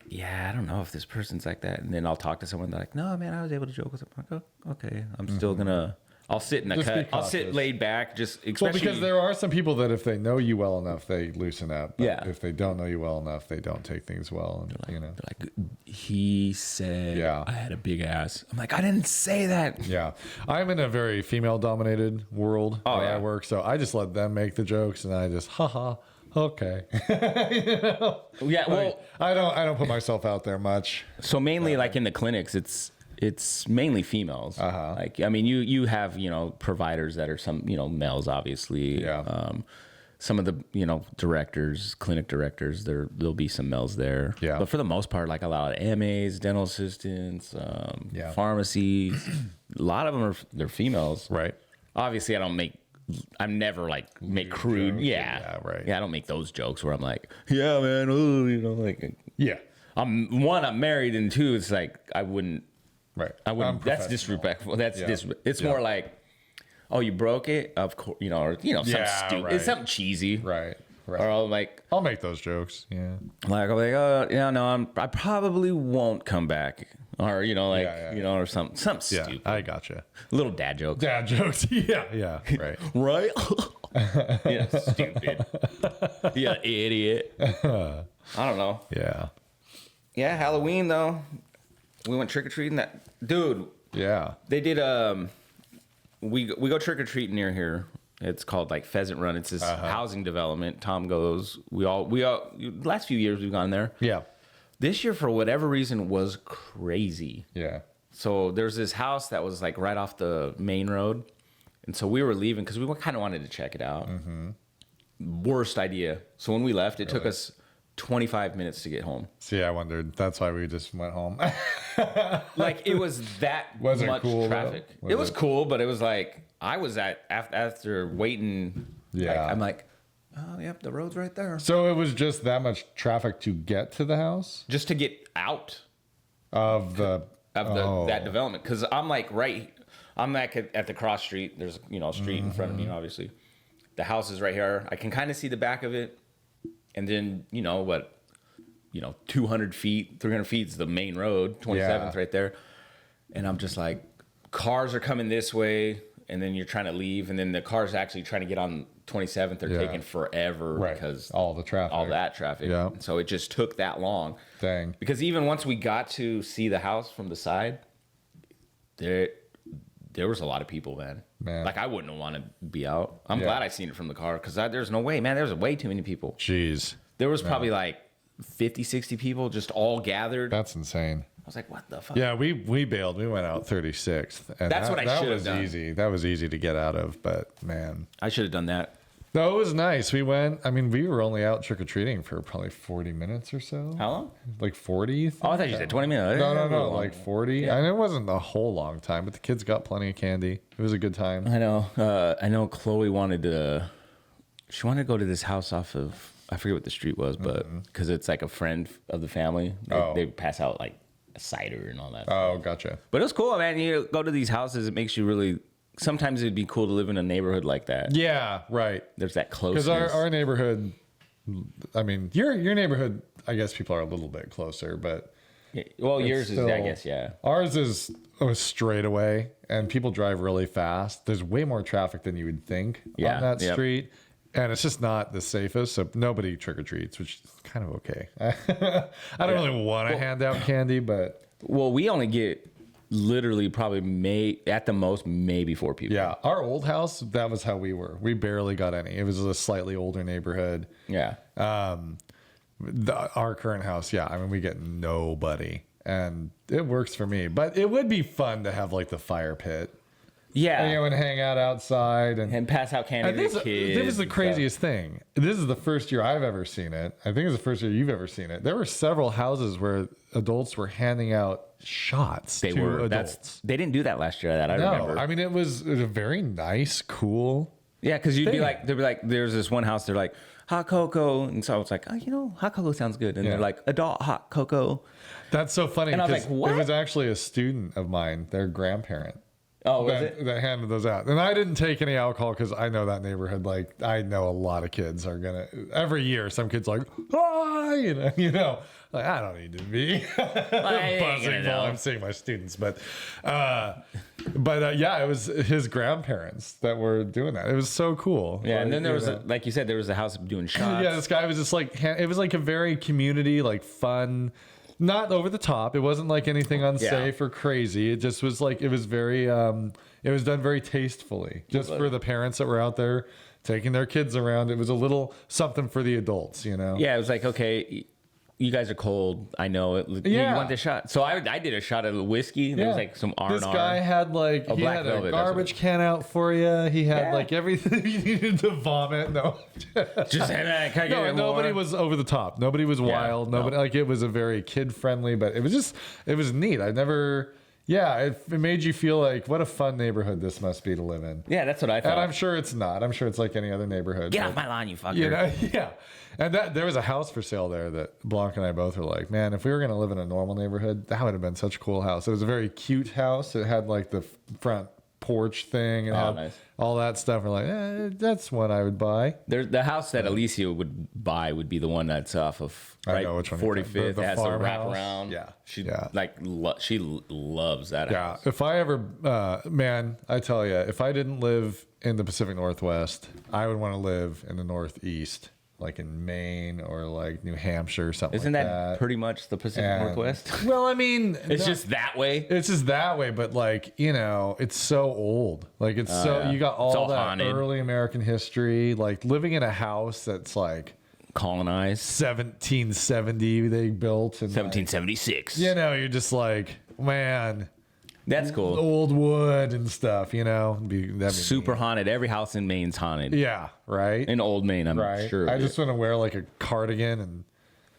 yeah, I don't know if this person's like that. And then I'll talk to someone they're like, no, man, I was able to joke with them. I'm like, oh, okay, I'm still gonna. I'll sit in a cut. I'll sit laid back, especially because there are some people that if they know you well enough, they loosen up. But if they don't know you well enough, they don't take things well. And, they're like, he said I had a big ass. I'm like, I didn't say that. Yeah, I'm in a very female-dominated world where I work, so I just let them make the jokes, and I just haha. Okay. Yeah. Well, I don't put myself out there much. So mainly, like in the clinics, it's mainly females. Like, I mean, you have, providers that are some, males, obviously. Yeah. Some of the, directors, clinic directors, there'll be some males there. Yeah. But for the most part, like a lot of MAs, dental assistants, pharmacies, a lot of them they're females. Right. Obviously, I'm never like make crude. Jokes. Yeah. Right. Yeah. I don't make those jokes where I'm like, yeah, man. Ooh, like, yeah. I'm married, and two, it's like, I wouldn't. Right. I wouldn't. That's disrespectful. It's more like, oh, you broke it, of course, or something stupid. Right. It's something cheesy, right? Or I'll make those jokes. Yeah. Like I'll be like, oh, yeah, no, I probably won't come back, or or something stupid. I gotcha. Little dad jokes. Dad jokes. Yeah. Right. Right. Yeah, stupid. Yeah, idiot. I don't know. Yeah. Yeah, Halloween though. We went trick or treating. That dude. Yeah. They did. We go trick or treating near here. It's called like Pheasant Run. It's this housing development. Tom goes. We all. Last few years we've gone there. Yeah. This year, for whatever reason, was crazy. Yeah. So there's this house that was like right off the main road, and so we were leaving because we kind of wanted to check it out. Worst idea. So when we left, it took us 25 minutes to get home. See, I wondered. That's why we just went home. Like it was that Was it much cool, traffic. though? It was cool, but it was like I was after waiting. Yeah. I'm like, oh yep, the road's right there. So it was just that much traffic to get to the house Just to get out of the that development, because I'm like at the cross street. There's a street in front of me, obviously. The house is right here. I can kind of see the back of it, and then 200 feet, 300 feet is the main road. 27th right there, and I'm just like, cars are coming this way, and then you're trying to leave, and then the cars actually trying to get on 27th. They're taking forever because all the traffic, all that traffic. Yeah. So it just took that long. Dang. Because even once we got to see the house from the side, there was a lot of people, man. Like I wouldn't want to be out. I'm glad I seen it from the car because there's no way, man. There's way too many people. Jeez. There was probably like 50, 60 people just all gathered. That's insane. I was like, what the fuck? Yeah, we bailed. We went out 36th. And That's what I should have done. Easy. That was easy to get out of, but man. I should have done that. No, it was nice. We went, we were only out trick-or-treating for probably 40 minutes or so. How long? Like 40. Oh, I thought you said 20 minutes. No, like 40. Yeah. And it wasn't a whole long time, but the kids got plenty of candy. It was a good time. I know Chloe wanted to go to this house off of, I forget what the street was, but because it's like a friend of the family. They pass out like cider and all that stuff. Oh, gotcha. But it was cool, man. You go to these houses, it makes you really, sometimes it'd be cool to live in a neighborhood like that. Yeah, right. There's that closeness. Because our neighborhood, your neighborhood, I guess people are a little bit closer, but well, yours is, I guess, yeah. Ours is a straightaway, and people drive really fast. There's way more traffic than you would think on that street, and it's just not the safest. So nobody trick or treats, which is kind of okay. I don't really want to hand out candy, but we only get literally probably at the most maybe 4 people. Yeah, our old house, that was how we were. We barely got any. It was a slightly older neighborhood. Yeah. Our current house, we get nobody, and it works for me. But it would be fun to have like the fire pit. Yeah. And hang out outside and pass out candy to kids. This is the craziest thing. This is the first year I've ever seen it. I think it's the first year you've ever seen it. There were several houses where adults were handing out shots to adults. They didn't do that last year. I remember. It was a very nice, cool. Yeah, because they'd be like, there's this one house. They're like hot cocoa, and so I was like, hot cocoa sounds good, and they're like adult hot cocoa. That's so funny. And I was like, what? It was actually a student of mine, their grandparent. Oh, was it? That handed those out. And I didn't take any alcohol because I know that neighborhood. Like, I know a lot of kids are going to, every year, some kids like, like, I don't need to be buzzing while I'm seeing my students. But it was his grandparents that were doing that. It was so cool. Yeah. And then there was, like you said, there was a house doing shots. Yeah. This guy was just like, it was like a very community, like fun, not over the top. It wasn't like anything unsafe or crazy. It just was like, it was very, it was done very tastefully just for the parents that were out there taking their kids around. It was a little something for the adults, Yeah. It was like, okay, you guys are cold. I know it. You want this shot. So I did a shot of whiskey. There was like some R&R. This guy had like, he had a garbage can out for you. He had like everything you needed to vomit. No. Just nobody was over the top. Nobody was wild. Nobody, like it was a very kid friendly, but it was neat. It made you feel like what a fun neighborhood this must be to live in. Yeah, that's what I thought. And I'm sure it's not. I'm sure it's like any other neighborhood. Get off my lawn, you fucker. Yeah. And there was a house for sale there that Blanc and I both were like, man, if we were going to live in a normal neighborhood, that would have been such a cool house. It was a very cute house. It had like the front porch thing and nice. All that stuff. We're like, that's what I would buy. The house that Alicia would buy would be the one that's off of I know which one 45th. The has a farmhouse. wraparound. Yeah. She loves that house. Yeah. If I ever, man, I tell you, if I didn't live in the Pacific Northwest, I would want to live in the Northeast. like in Maine or like New Hampshire or something. Isn't like that pretty much the Pacific Northwest? Well, I mean, it's just that way. It's just that way, but like, you know, it's so old. Like it's you got all that haunted. early American history, like living in a house that's like colonized 1770 they built, and 1776. Like, you know, you're just like, man, that's cool. Old wood and stuff, you know. That'd be super neat. Haunted. Every house in Maine's haunted. Yeah, right. In old Maine, I'm sure. I just want to wear like a cardigan and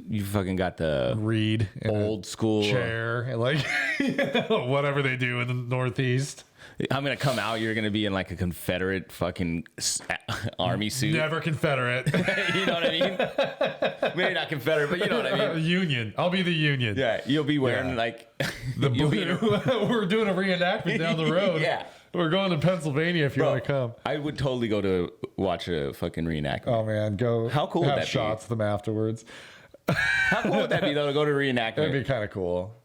you fucking got the read in old school chair and like you know, whatever they do in the Northeast. I'm gonna come out. You're gonna be in like a Confederate fucking army suit. Never Confederate. You know what I mean? Maybe not Confederate, but you know what I mean. Union. I'll be the Union. Yeah, you'll be wearing like the blue. We're doing a reenactment down the road. Yeah, we're going to Pennsylvania if you want to come. I would totally go to watch a fucking reenactment. Oh man, go. How cool would that be? Shots them afterwards. How cool would that be though to go to reenactment? That'd be kind of cool.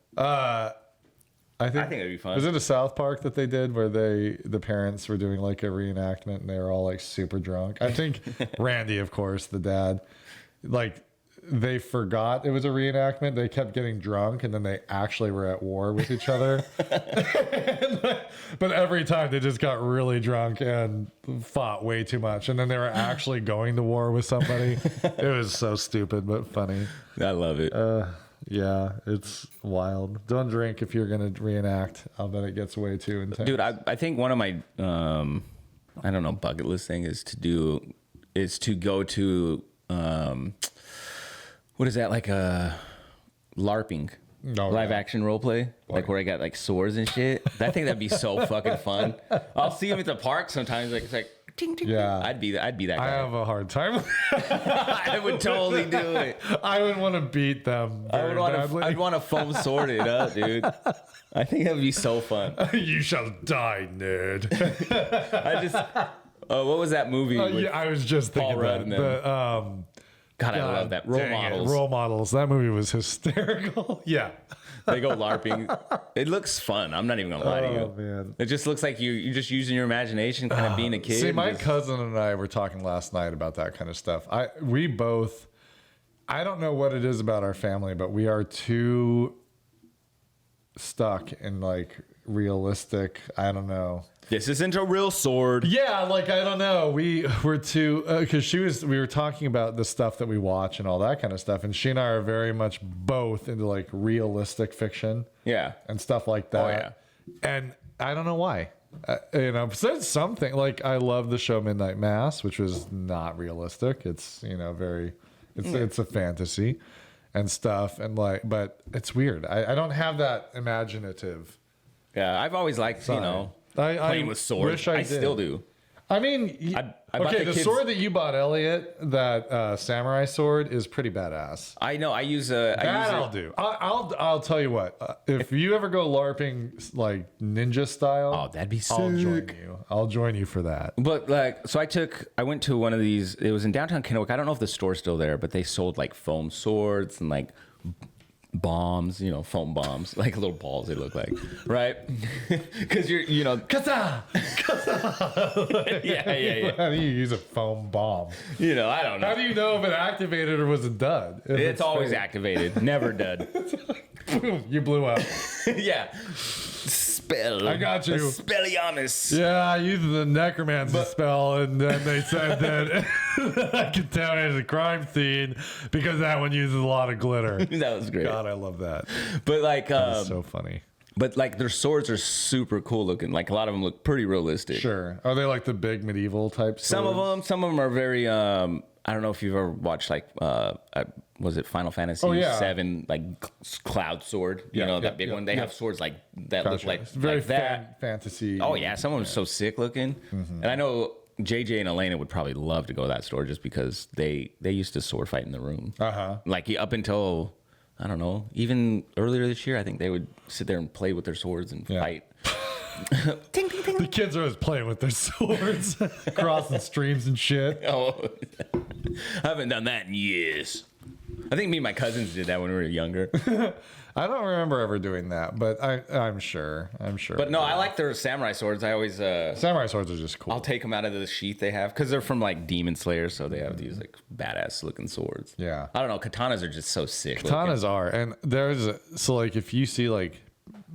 I think it'd be fun. Was it a South Park that they did where the parents were doing like a reenactment and they were all like super drunk? I think Randy, of course, the dad, like they forgot it was a reenactment. They kept getting drunk and then they actually were at war with each other. But every time they just got really drunk and fought way too much. And then they were actually going to war with somebody. It was so stupid, but funny. I love it. Yeah, it's wild. Don't drink if you're going to reenact. I'll bet it gets way too intense. Dude, I think one of my, I don't know, bucket list thing is to go to, what is that? Like a LARPing. Live action role play, like where I got like swords and shit. I think that'd be so fucking fun. I'll see him at the park sometimes. Like it's like, ting, ting, yeah, I'd be that guy. I have a hard time. I would totally do it. I would want to beat them. I'd want to foam sword it up, dude. I think that'd be so fun. You shall die, nerd. What was that movie? Yeah, I was just thinking that. God, I love that. Role Models. That movie was hysterical. Yeah. They go LARPing. It looks fun. I'm not even going to lie to you. Man. It just looks like you're just using your imagination, kind of being a kid. See, my cousin and I were talking last night about that kind of stuff. I don't know what it is about our family, but we are too stuck in like realistic, I don't know. This isn't a real sword. Yeah, like I don't know. We were too because we were talking about the stuff that we watch and all that kind of stuff, and she and I are very much both into like realistic fiction, and stuff like that. Oh yeah, and I don't know why. You know, said something like I love the show Midnight Mass, which was not realistic. It's it's a fantasy and stuff, and like, but it's weird. I don't have that imaginative. Yeah, I've always liked playing with swords. I still do. I mean, the sword that you bought, Elliot, that samurai sword, is pretty badass. I know. I'll do. I'll tell you what. If you ever go LARPing like ninja style, oh, that'd be sick. I'll join you. I'll join you for that. But like, so I went to one of these. It was in downtown Kennewick. I don't know if the store's still there, but they sold like foam swords and like bombs, foam bombs, like little balls they look like, right? Because kata. Yeah. How do you use a foam bomb? I don't know. How do you know if it activated or was it dud? It's always activated, never dud. Boom, you blew up. Yeah. Spell. I got you. Expelliarmus. Yeah, I used the necromancy spell, and then they said that I contaminated the crime scene because that one uses a lot of glitter. That was great. God, I love that. But like, that's so funny. But like, their swords are super cool looking. Like a lot of them look pretty realistic. Sure. Are they like the big medieval type swords? Some of them are very. I don't know if you've ever watched like was it Final Fantasy VII, like Cloud Sword? That big one. They have swords like that look like it's very like that. Fantasy. Oh yeah, some of them are so sick looking. Mm-hmm. And I know JJ and Elena would probably love to go to that store just because they used to sword fight in the room. Like up until I don't know, even earlier this year, I think they would sit there and play with their swords and fight. Ting, ting, ting. The kids are always playing with their swords, crossing streams and shit. Oh, I haven't done that in years. I think me and my cousins did that when we were younger. I don't remember ever doing that, but I'm sure. But no, I like their samurai swords. I always samurai swords are just cool. I'll take them out of the sheath they have because they're from like Demon Slayer, so they have these like badass looking swords. Yeah, I don't know. Katanas are just so sick. Katanas are, and so like if you see like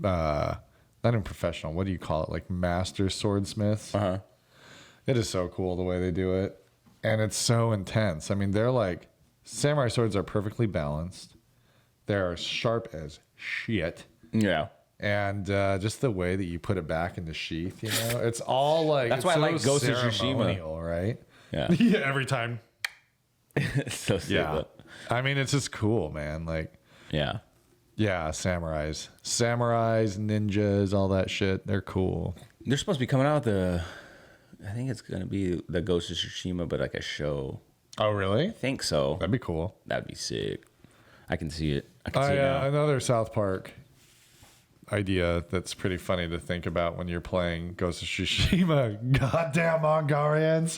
not in professional, what do you call it? Like master swordsmiths. It is so cool the way they do it, and it's so intense. I mean, they're like samurai swords are perfectly balanced. They're sharp as shit. Yeah. And just the way that you put it back in the sheath, you know, it's all like that's why I like Ghost of Tsushima, right? Yeah. Yeah, every time. It's so sick. Yeah. I mean, it's just cool, man. Like, yeah, samurais, ninjas, all that shit. They're cool. They're supposed to be coming out with I think it's gonna be the Ghost of Tsushima, but like a show. Oh, really? I think so. That'd be cool. That'd be sick. I can see it. I can see it now. Another South Park idea that's pretty funny to think about when you're playing Ghost of Tsushima. Goddamn Mongolians.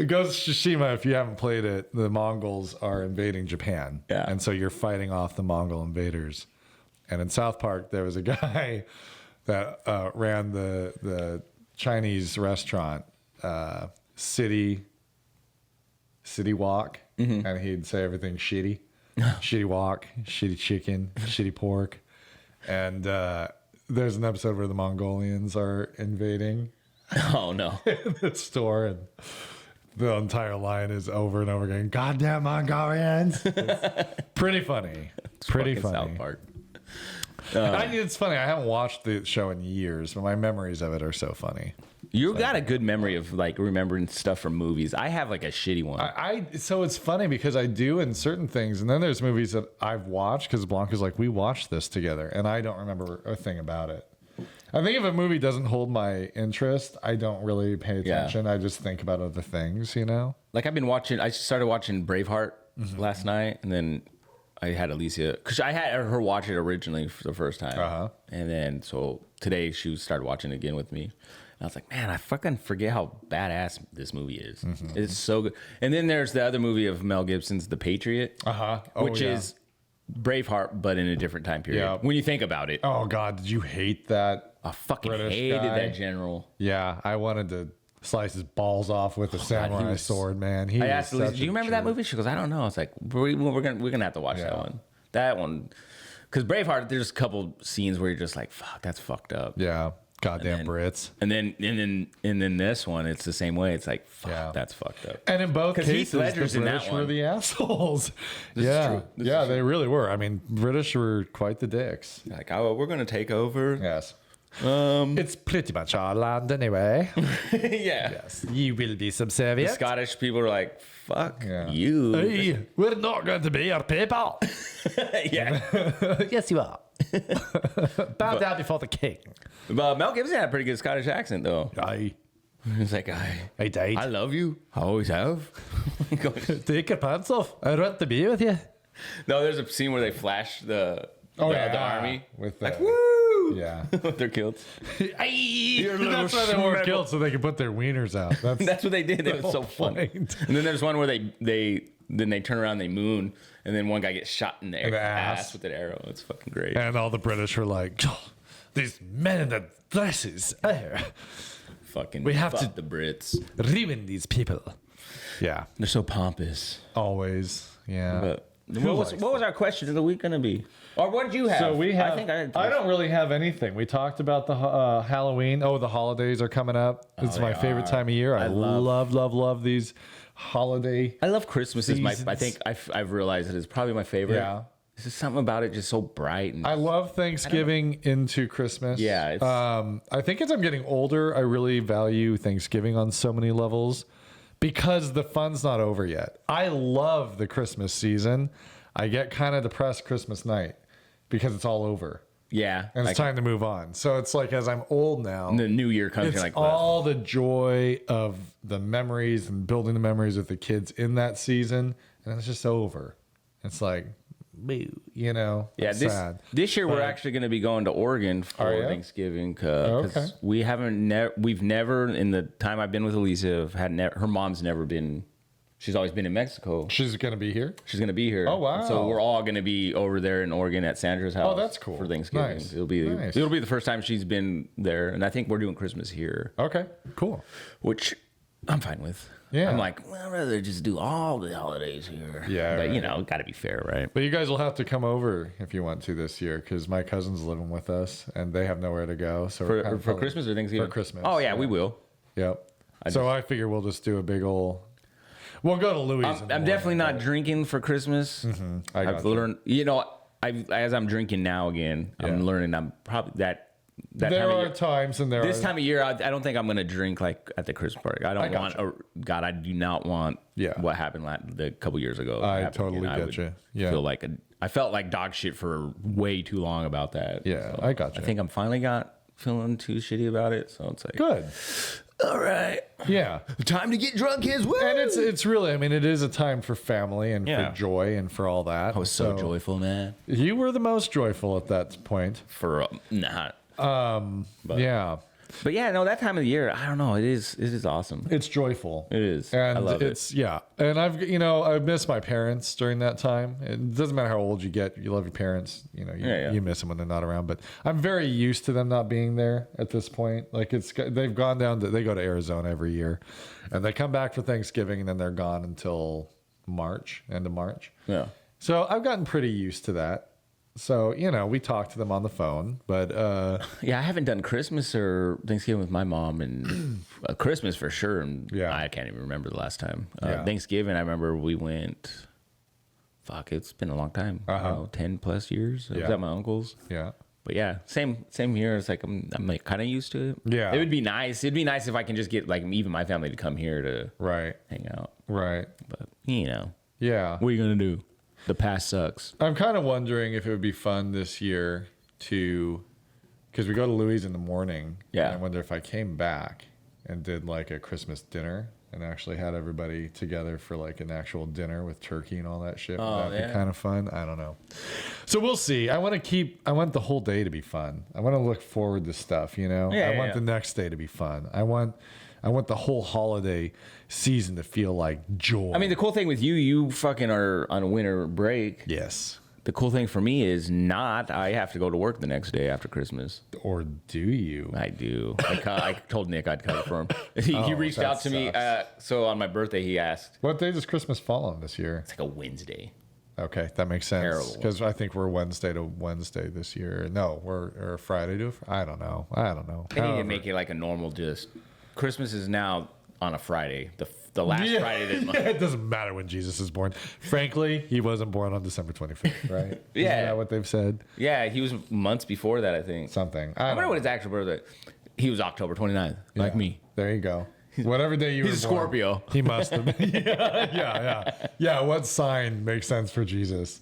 Ghost of Tsushima, if you haven't played it, the Mongols are invading Japan. Yeah. And so you're fighting off the Mongol invaders. And in South Park, there was a guy that ran the Chinese restaurant, City Walk, and he'd say everything shitty. Shitty walk, shitty chicken, shitty pork. And there's an episode where the Mongolians are invading. Oh, no. The store, and the entire line is over and over again. Goddamn Mongolians. It's pretty funny. Pretty funny. South Park. It's funny. I haven't watched the show in years, but my memories of it are so funny. You got a good memory of like remembering stuff from movies. I have like a shitty one. So it's funny because I do in certain things, and then there's movies that I've watched because Blanca's like, we watched this together, and I don't remember a thing about it. I think if a movie doesn't hold my interest, I don't really pay attention. I just think about other things, you know? Like I started watching Braveheart last night, and then I had Alicia, because I had her watch it originally for the first time. And then so today she started watching it again with me. And I was like, man, I fucking forget how badass this movie is. It's so good. And then there's the other movie of Mel Gibson's The Patriot, which is Braveheart, but in a different time period. When you think about it. Oh, God, did you hate that? I fucking British hated guy? that general. Yeah, I wanted to slice his balls off with a samurai sword, man. I asked Lisa, do you remember that movie? She goes, I don't know. It's like, we're gonna have to watch that one. That one. Because Braveheart, there's a couple scenes where you're just like, fuck, that's fucked up. Yeah. Goddamn Brits. And then this one, it's the same way. It's like, fuck, that's fucked up. And in both cases, the Ledger's in British that were one. the assholes. This is true. This is They really were. I mean, British were quite the dicks. Like, oh, we're gonna take over. Yes. It's pretty much our land anyway. Yeah. Yes. You will be The subservient. Scottish people are like, fuck you. Hey, we're not going to be your people. Yeah. Yes, you are. Bow down before the king. But Mel Gibson had a pretty good Scottish accent, though. Aye. He's like, I died. I love you. I always have. Take your pants off. I want to be with you. No, there's a scene where they flash the army. With the, like, woo! Yeah. With their kilts. That's why they wore kilts, so they could put their wieners out. That's what they did. It was so funny. point. And then there's one where they turn around, they moon, and then one guy gets shot in the ass with an arrow. It's fucking great. And all the British were like, oh, these men in the dresses. Fucking we have fuck the Brits. ruin these people. Yeah. They're so pompous. Always. Yeah. But what was our question of the week going to be? Or what did you have? So we have. I don't really have anything. We talked about the Halloween. Oh, the holidays are coming up. It's my favorite time of year. I love these holiday. I love Christmas. Seasons. I think I've realized it is probably my favorite. Yeah. There's just something about it just so bright. And I love Thanksgiving into Christmas. Yeah. I think as I'm getting older, I really value Thanksgiving on so many levels because the fun's not over yet. I love the Christmas season. I get kind of depressed Christmas night because it's all over. Yeah. And it's time to move on. So it's like as I'm old now, and the new year comes, it's you're like, all the joy of the memories and building the memories with the kids in that season. And it's just over. It's like, you know, yeah. This year we're actually going to be going to Oregon for Thanksgiving because we've never in the time I've been with Elisa her mom's never been She's always been in Mexico. She's going to be here? She's going to be here. Oh, wow. So we're all going to be over there in Oregon at Sandra's house. Oh, that's cool. For Thanksgiving. Nice. It'll be the first time she's been there. And I think we're doing Christmas here. Okay, cool. Which I'm fine with. Yeah. I'm like, well, I'd rather just do all the holidays here. Yeah. But, right. got to be fair, right? But you guys will have to come over if you want to this year because my cousin's living with us and they have nowhere to go. So For Christmas or Thanksgiving? For Christmas. Oh, yeah, we will. Yep. I figure we'll just do a big old... We'll go to Louis. I'm definitely not drinking for Christmas. Mm-hmm. I've learned, as I'm drinking now again, I'm learning I'm probably that there time are of year, times and this time of year, I don't think I'm going to drink like at the Christmas party. I don't want, God, I do not want what happened a couple years ago. I totally get you. Yeah. I felt like dog shit for way too long about that. Yeah, so I got you. I think I'm finally feeling too shitty about it. So it's like, good. All right. Yeah. Time to get drunk, kids. Woo! And it's really, it is a time for family and for joy and for all that. I was so joyful, man. You were the most joyful at that point. For not. Yeah. But yeah, no, that time of the year, I don't know. It is awesome. It's joyful. It is. And I love it. Yeah. And I miss my parents during that time. It doesn't matter how old you get. You love your parents. You miss them when they're not around. But I'm very used to them not being there at this point. Like they've gone down they go to Arizona every year and they come back for Thanksgiving and then they're gone until end of March. Yeah. So I've gotten pretty used to that. So, we talk to them on the phone, but... yeah, I haven't done Christmas or Thanksgiving with my mom, and Christmas for sure, and I can't even remember the last time. Thanksgiving, I remember we went... it's been a long time. 10 plus years. I was at my uncle's. Yeah. But yeah, same here. It's like I'm like kind of used to it. Yeah. It would be nice. It'd be nice if I can just get like even my family to come here to hang out. Right. But, Yeah. What are you going to do? The past sucks. I'm kind of wondering if it would be fun this year because we go to Louis in the morning. Yeah. And I wonder if I came back and did like a Christmas dinner and actually had everybody together for like an actual dinner with turkey and all that shit. Would that be kind of fun? I don't know. So we'll see. I want the whole day to be fun. I want to look forward to stuff, I want the next day to be fun. I want the whole holiday season to feel like joy. The cool thing with you fucking are on a winter break. Yes. The cool thing for me is I have to go to work the next day after Christmas. Or do you? I do. I told Nick I'd cover for him. He reached out to me. So on my birthday, he asked. What day does Christmas fall on this year? It's like a Wednesday. Okay, that makes sense. Terrible. Because I think we're Wednesday to Wednesday this year. No, we're Friday to I don't know. They need to make it like a normal Christmas is now on a Friday. The last Friday of the month. It doesn't matter when Jesus is born. Frankly, he wasn't born on December 25th, right? Yeah. Isn't that what they've said? Yeah, he was months before that, I think. Something. I wonder what his actual birthday. He was October 29th, like me. There you go. Whatever day you were born. He's a Scorpio. He must have been. Yeah, what sign makes sense for Jesus?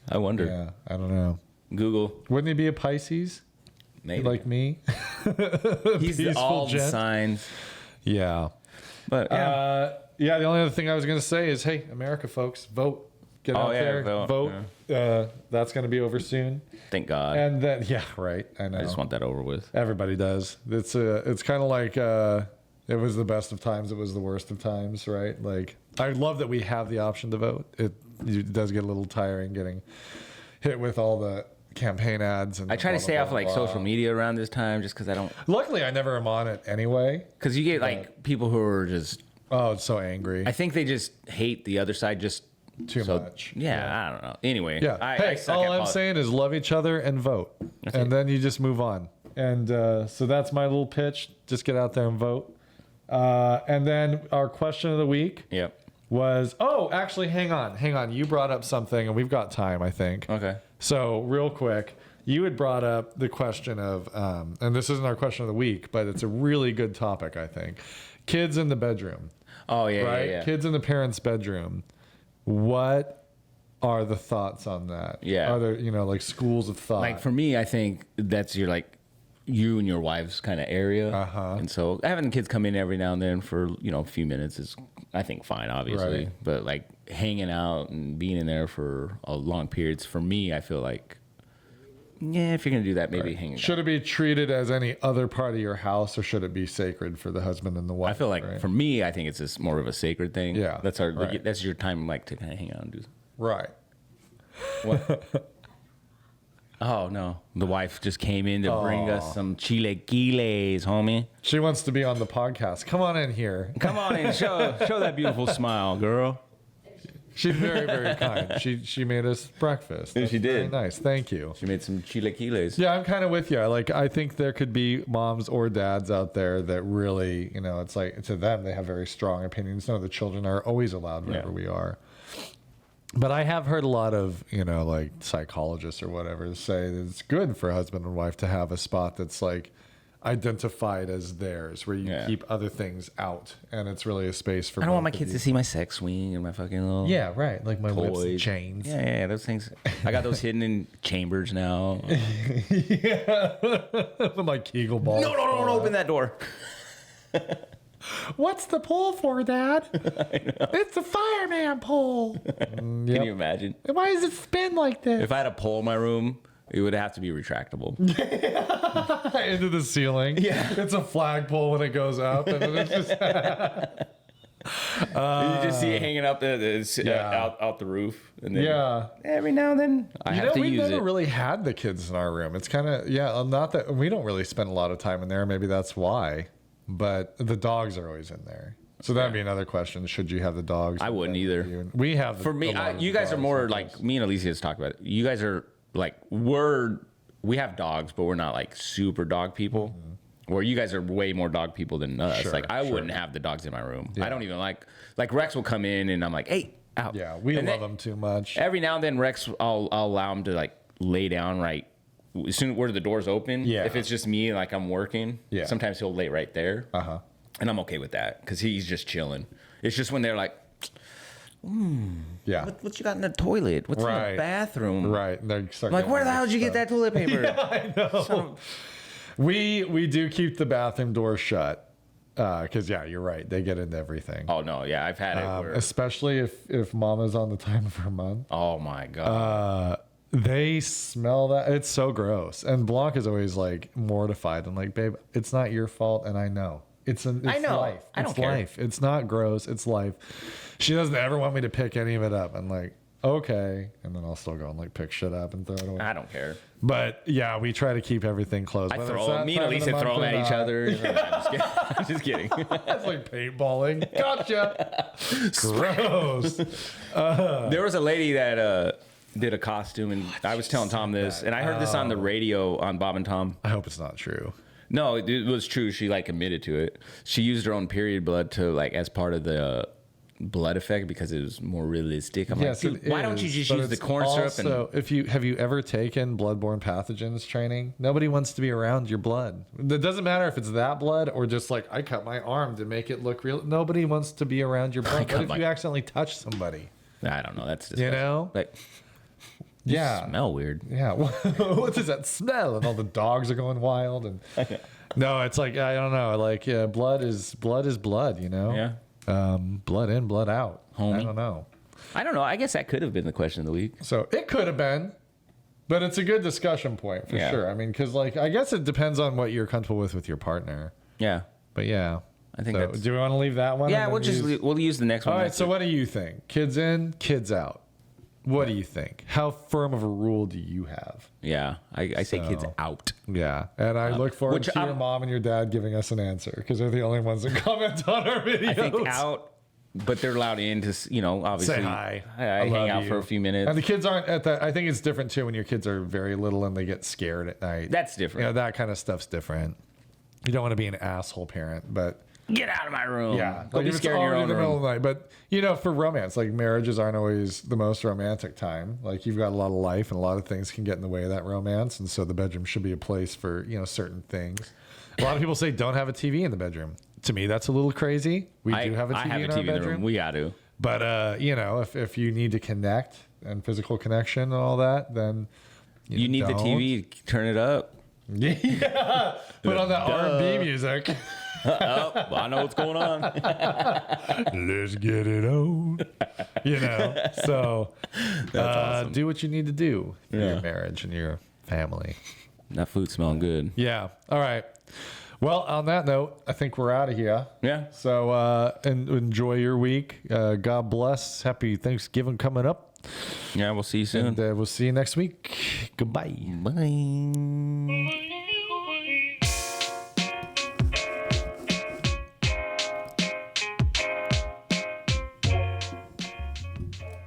I wonder. Yeah, I don't know. Google. Wouldn't he be a Pisces? Maybe. Like me? He's all the signs. Yeah. But the only other thing I was going to say is, hey, America, folks, vote. Get out there, vote. Yeah. That's going to be over soon. Thank God. And then, right. I know. I just want that over with. Everybody does. It's kind of like it was the best of times. It was the worst of times, right? Like, I love that we have the option to vote. It does get a little tiring getting hit with all the campaign ads. And I try to stay off like social media around this time just because I don't. Luckily, I never am on it anyway. Because you get like people who are just. Oh, it's so angry. I think they just hate the other side just too much. Yeah, I don't know. Anyway, all I'm saying is love each other and vote, and then you just move on. And so that's my little pitch. Just get out there and vote. And then our question of the week. Yep. Was actually hang on. You brought up something, and we've got time, I think. Okay. So real quick, you had brought up the question of, and this isn't our question of the week, but it's a really good topic, I think. Kids in the bedroom. Oh yeah, right? yeah. Kids in the parents' bedroom. What are the thoughts on that? Yeah. Are there, like schools of thought? Like for me, I think that's you and your wife's kind of area. And so having kids come in every now and then for, a few minutes is, I think, fine, obviously. Right. But like hanging out and being in there for a long periods, for me, I feel like Yeah, if you're gonna do that, maybe hang it. Should it be treated as any other part of your house, or should it be sacred for the husband and the wife? I feel like for me, I think it's just more of a sacred thing. Yeah, that's that's your time, like to kind of hang out and do. Right. What? Oh no, the wife just came in to bring us some chilaquiles, homie. She wants to be on the podcast. Come on in here. Come on in, show that beautiful smile, girl. She's very, very kind. She made us breakfast. She did. Very nice. Thank you. She made some chilaquiles. Yeah, I'm kind of with you. Like, I think there could be moms or dads out there that really, it's like to them, they have very strong opinions. No, the children are always allowed wherever we are. But I have heard a lot of, like psychologists or whatever say that it's good for a husband and wife to have a spot that's like identified as theirs, where you keep other things out, and it's really a space for. I don't want my kids to see my sex swing and my fucking little right, like my whips and chains. Yeah, those things. I got those hidden in chambers now. With my Kegel balls. No, don't open that door. What's the pole for, Dad? It's the fireman pole. Can you imagine? Why does it spin like this? If I had a pole in my room, it would have to be retractable. Into the ceiling. Yeah. It's a flagpole when it goes up. And then it's just you just see it hanging up out the roof. And then every now and then I have to use it. We've never really had the kids in our room. It's kind of, not that we don't really spend a lot of time in there. Maybe that's why. But the dogs are always in there. So that'd be another question. Should you have the dogs? I wouldn't either. We have. For me, you guys are more like, me and Alicia has talked about it. You guys are like, we have dogs, but we're not like super dog people. Where you guys are way more dog people than us. Like I wouldn't have the dogs in my room. I don't even like Rex will come in and I'm like, hey, out. Yeah, we love them too much. Every now and then Rex, I'll allow him to like lay down right as soon as the door's open. Yeah. If it's just me, like I'm working, sometimes he'll lay right there. And I'm okay with that because he's just chilling. It's just when they're like, what you got in the toilet? What's in the bathroom? Right. I'm like, where the hell did you get that toilet paper? I know. We do keep the bathroom door shut. Because you're right. They get into everything. Oh no, yeah, I've had it. Especially if Mama's on the time of her month. Oh my god. They smell that. It's so gross. And Blanc is always like mortified. I'm like, babe, it's not your fault, and I know. It's life. I don't care. Life. It's not gross. It's life. She doesn't ever want me to pick any of it up. I'm like, okay, and then I'll still go and like pick shit up and throw it away. I don't care. But yeah, we try to keep everything closed. Me and Elisa throw them at each other. I'm just kidding. That's like paintballing. Gotcha. Gross. There was a lady that did a costume, and I was telling Tom this, and I heard this on the radio on Bob and Tom. I hope it's not true. No, it was true. She like admitted to it. She used her own period blood to like as part of the blood effect because it was more realistic. I'm like, dude, why don't you just use the corn syrup? So, have you ever taken bloodborne pathogens training? Nobody wants to be around your blood. It doesn't matter if it's that blood or just like I cut my arm to make it look real. Nobody wants to be around your blood. What if you accidentally touch somebody? I don't know. That's disgusting. Like. You smell weird. Yeah. What does that smell? And all the dogs are going wild. And no, it's like, I don't know. Like, blood is blood, Yeah. Blood in, blood out. Homie. I don't know. I guess that could have been the question of the week. So it could have been, but it's a good discussion point for sure. I mean, because like, I guess it depends on what you're comfortable with your partner. Yeah. But yeah. I think so, do we want to leave that one? Yeah, we'll use the next one. All right. So what do you think? Kids in, kids out. What do you think? How firm of a rule do you have? Yeah, I say kids out. Yeah, and I look forward to your mom and your dad giving us an answer because they're the only ones that comment on our videos. I think out, but they're allowed in to, obviously. Say hi. I hang out for a few minutes. And the kids aren't at that. I think it's different too when your kids are very little and they get scared at night. That's different. That kind of stuff's different. You don't want to be an asshole parent, but... Get out of my room. Yeah. Go be scared in your own room. Middle of the night. But, for romance, like marriages aren't always the most romantic time. Like you've got a lot of life and a lot of things can get in the way of that romance. And so the bedroom should be a place for, certain things. A lot of people say don't have a TV in the bedroom. To me, that's a little crazy. We do have a TV in our bedroom. In the room. We got to. But, if you need to connect and physical connection and all that, then you need the TV. Turn it up. Yeah. Put on that R&B music. I know what's going on. Let's get it on. So awesome. Do what you need to do for your marriage and family. That food's smelling good. Yeah. All right. Well, on that note, I think we're out of here. Yeah. So and enjoy your week. God bless. Happy Thanksgiving coming up. Yeah, we'll see you soon. And we'll see you next week. Goodbye. Bye.